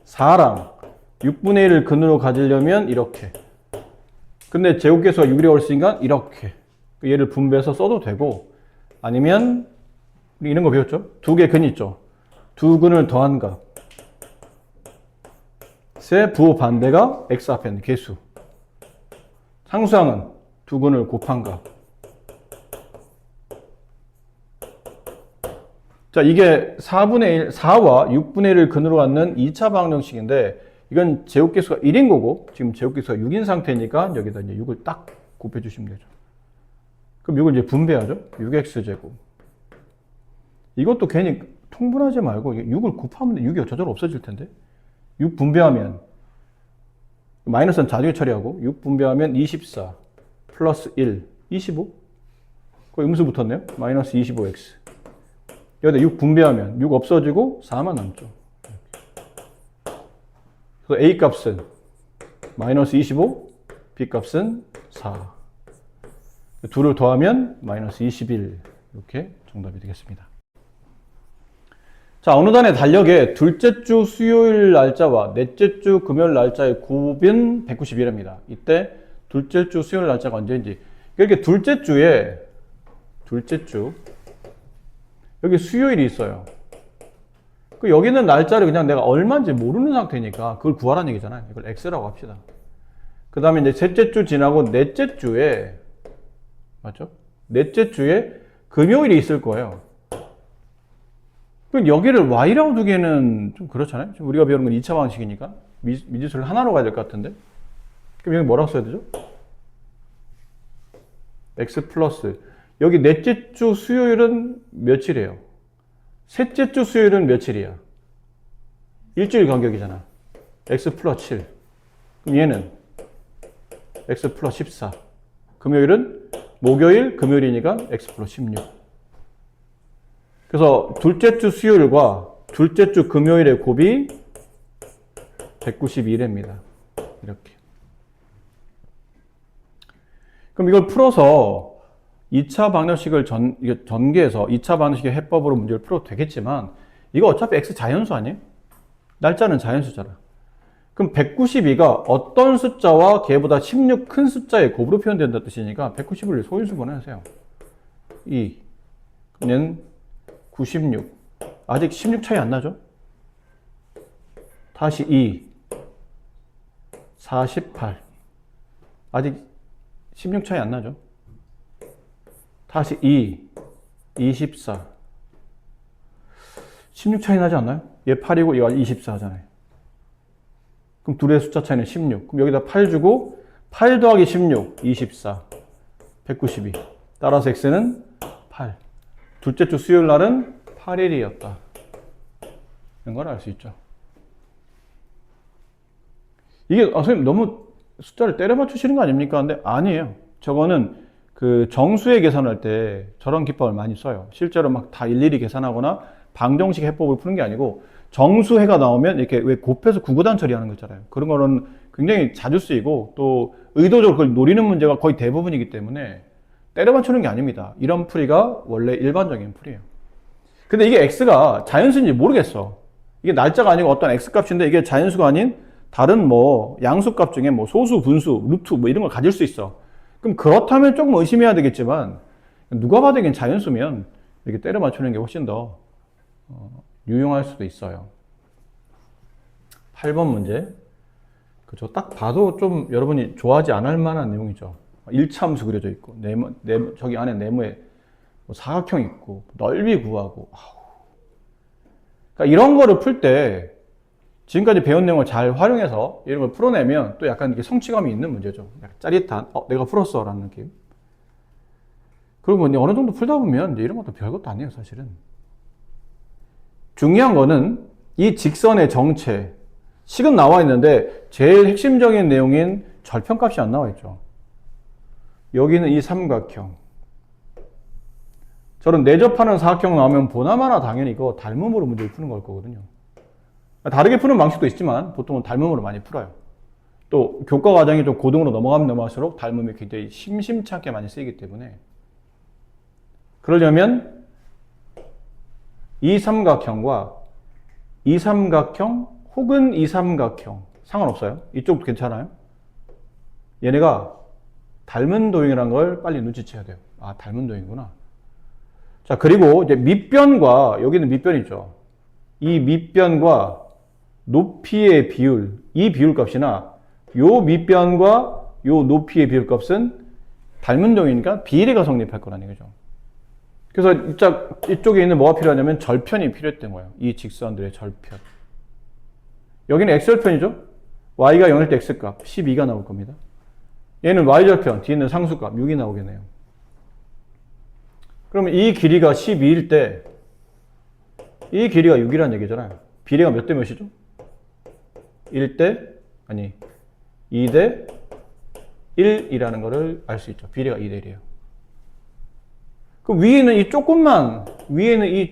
4랑 6분의 1을 근으로 가지려면 이렇게. 근데 제곱계수가 6이라고 했으니까 이렇게. 얘를 분배해서 써도 되고 아니면 우리 이런 거 배웠죠? 두 개 근이 있죠. 두 근을 더한 값의 부호 반대가 x 앞에 있는 개수. 상수항은 두 근을 곱한 값. 자, 이게 4분의 1, 4와 6분의 1을 근으로 갖는 2차 방정식인데 이건 제곱계수가 1인 거고 지금 제곱계수가 6인 상태니까 여기다 이제 6을 딱 곱해주시면 되죠. 그럼 이걸 이제 분배하죠. 6x제곱. 이것도 괜히 통분하지 말고 6을 곱하면 6이 저절로 없어질 텐데 6 분배하면 마이너스는 자중에 처리하고 6 분배하면 24 플러스 1 25 거의 음수 붙었네요. 마이너스 25x 여기다 6 분배하면 6 없어지고 4만 남죠. 그래서 a 값은 마이너스 25 b 값은 4 둘을 더하면 마이너스 21 이렇게 정답이 되겠습니다. 자, 어느 단의 달력에 둘째 주 수요일 날짜와 넷째 주 금요일 날짜의 곱은 191입니다. 이때 둘째 주 수요일 날짜가 언제인지 이렇게 둘째 주 여기 수요일이 있어요. 그 여기 있는 날짜를 그냥 내가 얼마인지 모르는 상태니까 그걸 구하라는 얘기잖아요. 이걸 x라고 합시다. 그 다음에 이제 셋째 주 지나고 넷째 주에 맞죠? 넷째 주에 금요일이 있을 거예요. 그럼 여기를 y라고 두기에는 좀 그렇잖아요. 지금 우리가 배우는 건 2차 방식이니까 미지수를 하나로 가야 될 것 같은데. 그럼 여기 뭐라고 써야 되죠? x 플러스 여기 넷째 주 수요일은 며칠이에요? 셋째 주 수요일은 며칠이야? 일주일 간격이잖아. x 플러스 7. 그럼 얘는 x 플러스 14. 금요일은 목요일, 금요일이니까 x 플러스 16. 그래서 둘째 주 수요일과 둘째 주 금요일의 곱이 191회입니다. 이렇게. 그럼 이걸 풀어서 2차 방정식을 전개해서 2차 방정식의 해법으로 문제를 풀어도 되겠지만 이거 어차피 x 자연수 아니에요? 날짜는 자연수잖아. 그럼 192가 어떤 숫자와 걔보다 16 큰 숫자의 곱으로 표현된다는 뜻이니까 191을 소인수 보내세요. 2. 얘는 96. 아직 16 차이 안 나죠? 다시 2. 48. 아직 16 차이 안 나죠? 다시 2. 24. 16 차이 나지 않나요? 얘 8이고 얘가 24잖아요. 그럼 둘의 숫자 차이는 16. 그럼 여기다 8 주고 8 더하기 16. 24. 192. 따라서 x는 8. 둘째 주 수요일 날은 8일이었다. 이런 걸 알 수 있죠. 이게 선생님 너무 숫자를 때려 맞추시는 거 아닙니까? 근데 아니에요. 저거는 그 정수의 계산할 때 저런 기법을 많이 써요. 실제로 막 다 일일이 계산하거나 방정식 해법을 푸는 게 아니고 정수해가 나오면 이렇게 왜 곱해서 구구단 처리하는 거 있잖아요. 그런 거는 굉장히 자주 쓰이고 또 의도적으로 그걸 노리는 문제가 거의 대부분이기 때문에 때려 맞추는 게 아닙니다. 이런 풀이가 원래 일반적인 풀이에요. 근데 이게 x가 자연수인지 모르겠어. 이게 날짜가 아니고 어떤 x값인데 이게 자연수가 아닌 다른 뭐 양수값 중에 뭐 소수, 분수, 루트 뭐 이런 걸 가질 수 있어. 그럼 그렇다면 조금 의심해야 되겠지만 누가 봐도 이게 자연수면 이렇게 때려 맞추는 게 훨씬 더 유용할 수도 있어요. 8번 문제. 그죠? 딱 봐도 좀 여러분이 좋아하지 않을 만한 내용이죠. 일차함수 그려져 있고, 저기 안에 네모에 사각형 있고, 넓이 구하고. 그러니까 이런 거를 풀 때 지금까지 배운 내용을 잘 활용해서 이런 걸 풀어내면 또 약간 이게 성취감이 있는 문제죠. 약간 짜릿한, 내가 풀었어 라는 느낌. 그리고 어느 정도 풀다 보면 이런 것도 별것도 아니에요, 사실은. 중요한 거는 이 직선의 정체, 식은 나와 있는데 제일 핵심적인 내용인 절편값이 안 나와 있죠. 여기는 이 삼각형. 저런 내접하는 사각형 나오면 보나마나 당연히 이거 닮음으로 문제를 푸는 걸 거거든요. 다르게 푸는 방식도 있지만 보통은 닮음으로 많이 풀어요. 또 교과 과정이 좀 고등으로 넘어가면 넘어갈수록 닮음이 굉장히 심심치 않게 많이 쓰이기 때문에 그러려면 이 삼각형과 이 삼각형 혹은 이 삼각형 상관없어요. 이쪽도 괜찮아요. 얘네가 닮은 도형이라는 걸 빨리 눈치채야 돼요. 아, 닮은 도형이구나. 자, 그리고 이제 밑변과 여기는 밑변이죠. 이 밑변과 높이의 비율, 이 비율 값이나 요 밑변과 요 높이의 비율 값은 닮은 도형이니까 비례가 성립할 거라는 얘기죠. 그래서 이쪽에 있는 뭐가 필요하냐면 절편이 필요했던 거예요. 이 직선들의 절편. 여기는 x절편이죠. y가 0일 때 x값 12가 나올 겁니다. 얘는 y절편, 뒤에 있는 상수값 6이 나오겠네요. 그러면 이 길이가 12일 때 이 길이가 6이라는 얘기잖아요. 비례가 몇 대 몇이죠? 1대, 아니 2대 1이라는 거를 알 수 있죠. 비례가 2대 1이에요. 그 위에는 이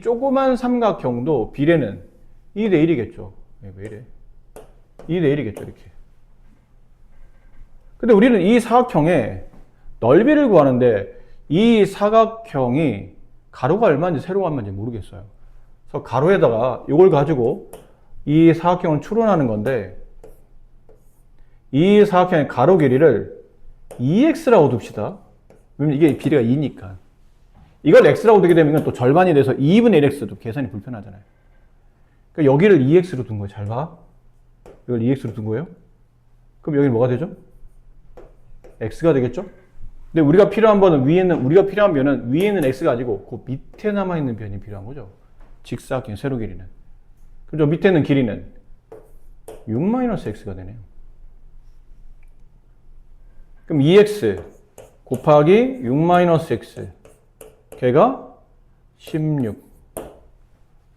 조그만 삼각형도 비례는 2대 1이겠죠. 왜 이래? 2대 1이겠죠, 이렇게. 근데 우리는 이 사각형의 넓이를 구하는데 이 사각형이 가로가 얼마인지 세로가 얼마인지 모르겠어요. 그래서 가로에다가 이걸 가지고 이 사각형을 추론하는 건데 이 사각형의 가로 길이를 2x라고 둡시다. 왜냐면 이게 비례가 2니까. 이걸 x라고 두게 되면 이건 또 절반이 돼서 2분의 1x도 계산이 불편하잖아요. 그러니까 여기를 2x로 둔 거예요. 잘 봐. 이걸 2x로 둔 거예요. 그럼 여기는 뭐가 되죠? x가 되겠죠? 근데 우리가 필요한 변은 위에는 x가 아니고 그 밑에 남아있는 변이 필요한 거죠. 직사각형 세로 길이는. 그죠? 밑에는 길이는 6-x가 되네요. 그럼 2x 곱하기 6-x 걔가 16.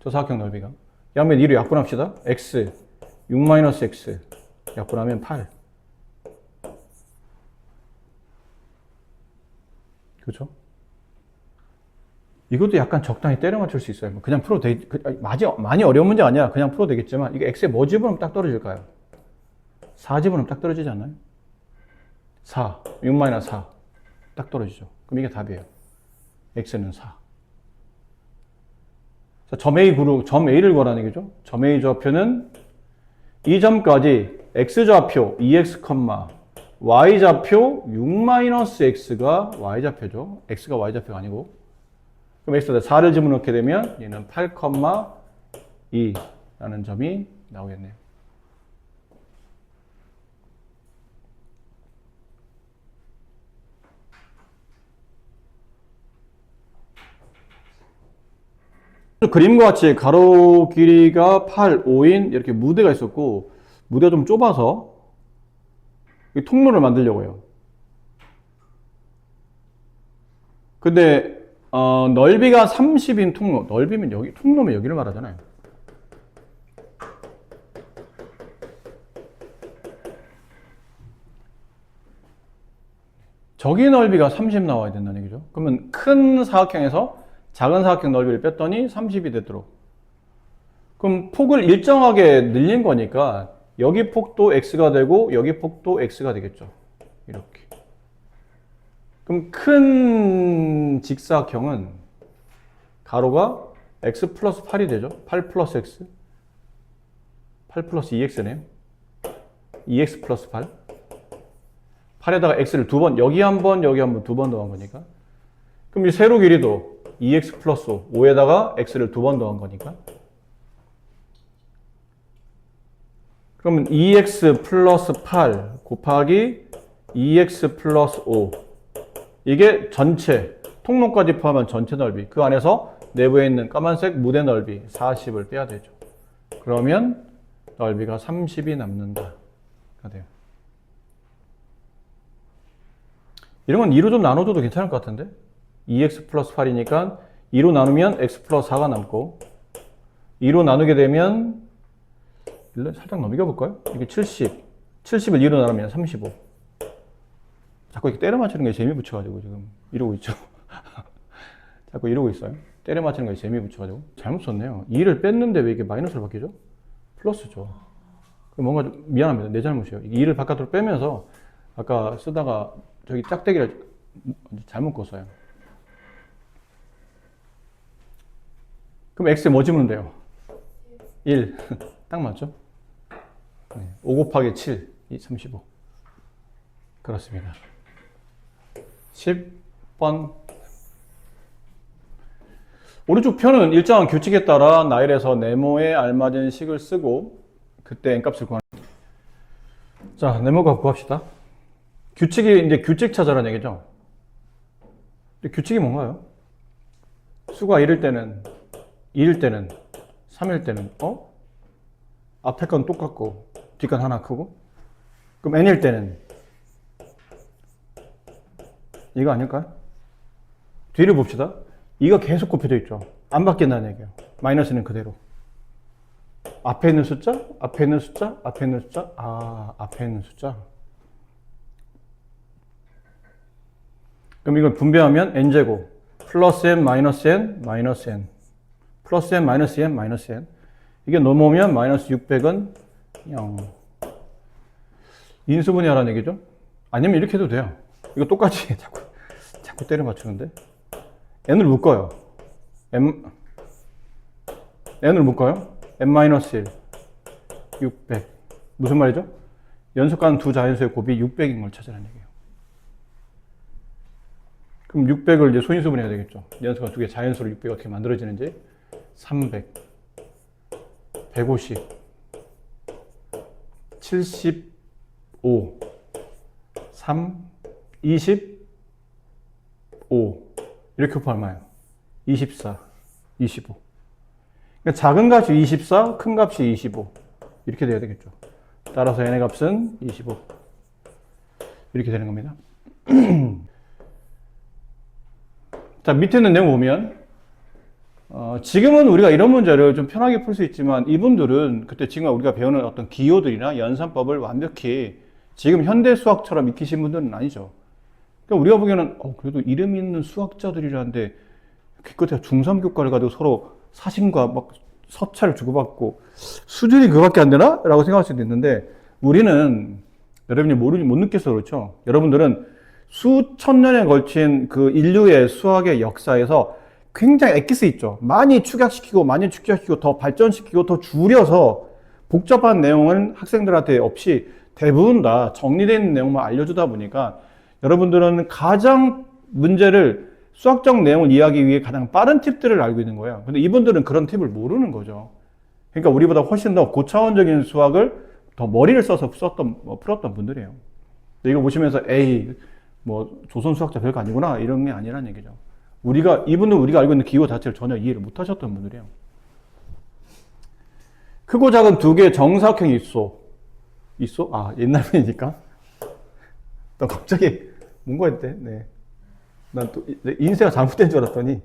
저 사각형 넓이가. 양면 2로 약분합시다. x 6-x 약분하면 8. 그렇죠? 이것도 약간 적당히 때려 맞출 수 있어요. 그냥 풀어도 많이 어려운 문제 아니야. 그냥 풀어도 되겠지만 이게 x에 뭐 집어넣으면 딱 떨어질까요? 4 집어넣으면 딱 떨어지지 않나요? 4, 6-4 딱 떨어지죠. 그럼 이게 답이에요. x는 4. 점 A를 구하라는 얘기죠. 점 A 좌표는 이 점까지 x좌표 2x, y좌표 6-x가 y좌표죠. x가 y좌표가 아니고. 그럼 x에다 4를 집어넣게 되면 얘는 8,2라는 점이 나오겠네요. 그림과 같이 가로 길이가 8, 5인 이렇게 무대가 있었고 무대가 좀 좁아서 통로를 만들려고 해요. 근데 넓이가 30인 통로, 넓이면 통로면 여기를 말하잖아요. 저기 넓이가 30 나와야 된다는 얘기죠. 그러면 큰 사각형에서 작은 사각형 넓이를 뺐더니 30이 되도록. 그럼 폭을 일정하게 늘린 거니까 여기 폭도 x가 되고 여기 폭도 x가 되겠죠. 이렇게. 그럼 큰 직사각형은 가로가 x 플러스 8이 되죠. 8 플러스 x. 8 플러스 2x네요. 2x 플러스 8. 8에다가 x를 두 번, 여기 한 번, 여기 한 번, 두 번 더한 거니까. 그럼 이 세로 길이도 2x 플러스 5, 5에다가 x를 두 번 더한 거니까. 그러면 2x 플러스 8 곱하기 2x 플러스 5. 이게 전체, 통로까지 포함한 전체 넓이. 그 안에서 내부에 있는 까만색 무대 넓이 40을 빼야 되죠. 그러면 넓이가 30이 남는다가 돼요. 이런 건 2로 좀 나눠줘도 괜찮을 것 같은데? 2x 플러스 8이니까 2로 나누면 x 플러스 4가 남고 2로 나누게 되면 살짝 넘겨볼까요? 이게 70. 70을 2로 나누면 35. 자꾸 이렇게 때려 맞추는 게 재미 붙여가지고 지금 이러고 있죠. 자꾸 이러고 있어요. 때려 맞추는 거에 재미 붙여가지고. 잘못 썼네요. 2를 뺐는데 왜 이게 마이너스로 바뀌죠? 플러스죠. 뭔가 좀 미안합니다. 내 잘못이에요. 2를 바깥으로 빼면서 아까 쓰다가 저기 짝대기를 잘못 껐어요. 그럼 x에 뭐 집으면 돼요? 1. 딱 맞죠? 5 곱하기 7, 35. 그렇습니다. 10번. 오른쪽 편은 일정한 규칙에 따라 나열해서 네모에 알맞은 식을 쓰고 그때 n값을 구하는. 자, 네모값 구합시다. 규칙이 이제 규칙 찾아라는 얘기죠. 근데 규칙이 뭔가요? 수가 1일 때는 2일 때는 3일 때는 앞에 건 똑같고 뒷 건 하나 크고 그럼 n일 때는 이거 아닐까요? 뒤를 봅시다. 이거 계속 곱해져 있죠. 안 바뀐다는 얘기예요. 마이너스는 그대로. 앞에 있는 숫자, 앞에 있는 숫자, 앞에 있는 숫자, 앞에 있는 숫자. 그럼 이걸 분배하면 n제곱 플러스 n 마이너스 n 마이너스 n 플러스 n 마이너스 n 마이너스 n 이게 넘어오면 마이너스 600은 0. 인수분해 하라는 얘기죠. 아니면 이렇게 해도 돼요. 이거 똑같이 자꾸 때려 맞추는데 n을 묶어요. n을 묶어요. n-1 600 무슨 말이죠? 연속하는 두 자연수의 곱이 600인 걸 찾으라는 얘기예요. 그럼 600을 이제 소인수분해야 되겠죠. 연속한 두 개 자연수로 600이 어떻게 만들어지는지 300 150 75 3 25 이렇게 곱하면 얼마예요? 24 25 그러니까 작은 값이 24 큰 값이 25 이렇게 돼야 되겠죠. 따라서 n의 값은 25 이렇게 되는 겁니다. 자, 밑에 있는 내용 보면 지금은 우리가 이런 문제를 좀 편하게 풀 수 있지만 이분들은 그때 지금 우리가 배우는 어떤 기호들이나 연산법을 완벽히 지금 현대 수학처럼 익히신 분들은 아니죠. 그러니까 우리가 보기에는 그래도 이름 있는 수학자들이라는데 기껏해야 중3 교과를 가지고 서로 사심과 막 서찰을 주고받고 수준이 그거밖에 안 되나? 라고 생각할 수도 있는데 우리는 여러분이 못 느껴서 그렇죠. 여러분들은 수천 년에 걸친 그 인류의 수학의 역사에서 굉장히 엑기스 있죠. 많이 축약시키고 더 발전시키고 더 줄여서 복잡한 내용은 학생들한테 없이 대부분 다 정리되어 있는 내용만 알려주다 보니까 여러분들은 가장 문제를 수학적 내용을 이해하기 위해 가장 빠른 팁들을 알고 있는 거예요. 근데 이분들은 그런 팁을 모르는 거죠. 그러니까 우리보다 훨씬 더 고차원적인 수학을 더 머리를 써서 풀었던 분들이에요. 이거 보시면서 조선 수학자 별거 아니구나 이런 게 아니라는 얘기죠. 이분은 우리가 알고 있는 기호 자체를 전혀 이해를 못 하셨던 분들이에요. 크고 작은 두 개의 정사각형이 있어? 아, 옛날 분이니까. 나 갑자기 뭔가 했대. 네. 난 또 인쇄가 잘못된 줄 알았더니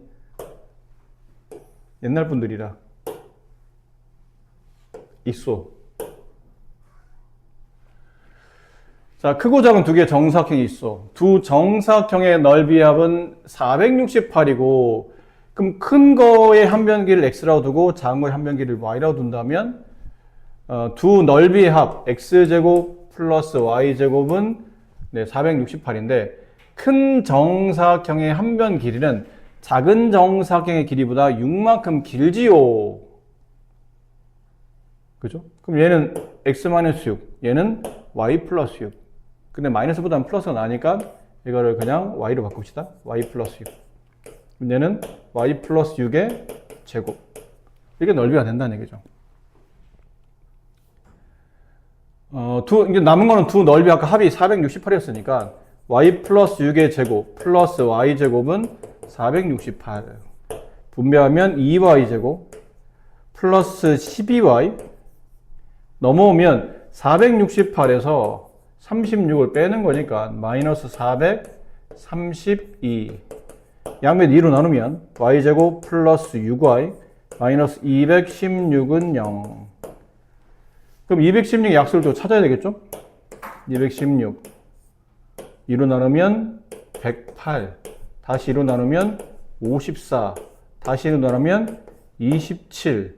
옛날 분들이라 있어. 자, 크고 작은 두 개의 정사각형이 있어. 두 정사각형의 넓이의 합은 468이고 그럼 큰 거의 한 변기를 x라고 두고 작은 거의 한 변기를 y라고 둔다면 두 넓이의 합 x제곱 플러스 y제곱은 468인데 큰 정사각형의 한 변 길이는 작은 정사각형의 길이보다 6만큼 길지요. 그죠? 그럼 얘는 x-6, 얘는 y 플러스 6. 근데 마이너스보다는 플러스가 나니까 이거를 그냥 y로 바꿉시다. y 플러스 6. 그럼 얘는 y 플러스 6의 제곱. 이게 넓이가 된다는 얘기죠. 이제 남은 거는 두 넓이 아까 합이 468이었으니까 y 플러스 6의 제곱 플러스 y 제곱은 468. 분배하면 2y 제곱 플러스 12y 넘어오면 468에서 36을 빼는 거니까 마이너스 432. 양변 2로 나누면 y제곱 플러스 6y 마이너스 216은 0. 그럼 216 약수를 또 찾아야 되겠죠? 216 2로 나누면 108 다시 2로 나누면 54 다시 2로 나누면 27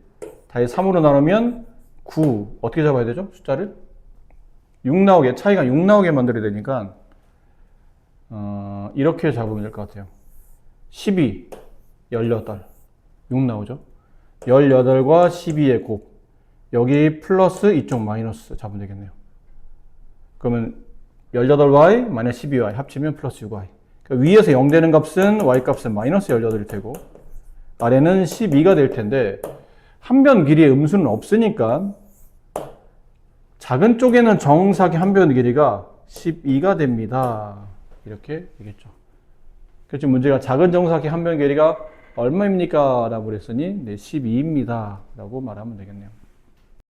다시 3으로 나누면 9. 어떻게 잡아야 되죠? 숫자를? 6 나오게, 차이가 6 나오게 만들어야 되니까 이렇게 잡으면 될 것 같아요. 12 18 6 나오죠? 18과 12의 곱 여기 플러스 이쪽 마이너스 잡으면 되겠네요. 그러면 18y 마이너스 12y 합치면 플러스 6y. 그러니까 위에서 0 되는 값은 y 값은 마이너스 18일 테고 아래는 12가 될 텐데 한 변 길이의 음수는 없으니까 작은 쪽에는 정사각형 한 변 길이가 12가 됩니다. 이렇게 되겠죠. 그래서 문제가 작은 정사각형 한 변 길이가 얼마입니까? 라고 그랬으니 12입니다. 라고 말하면 되겠네요.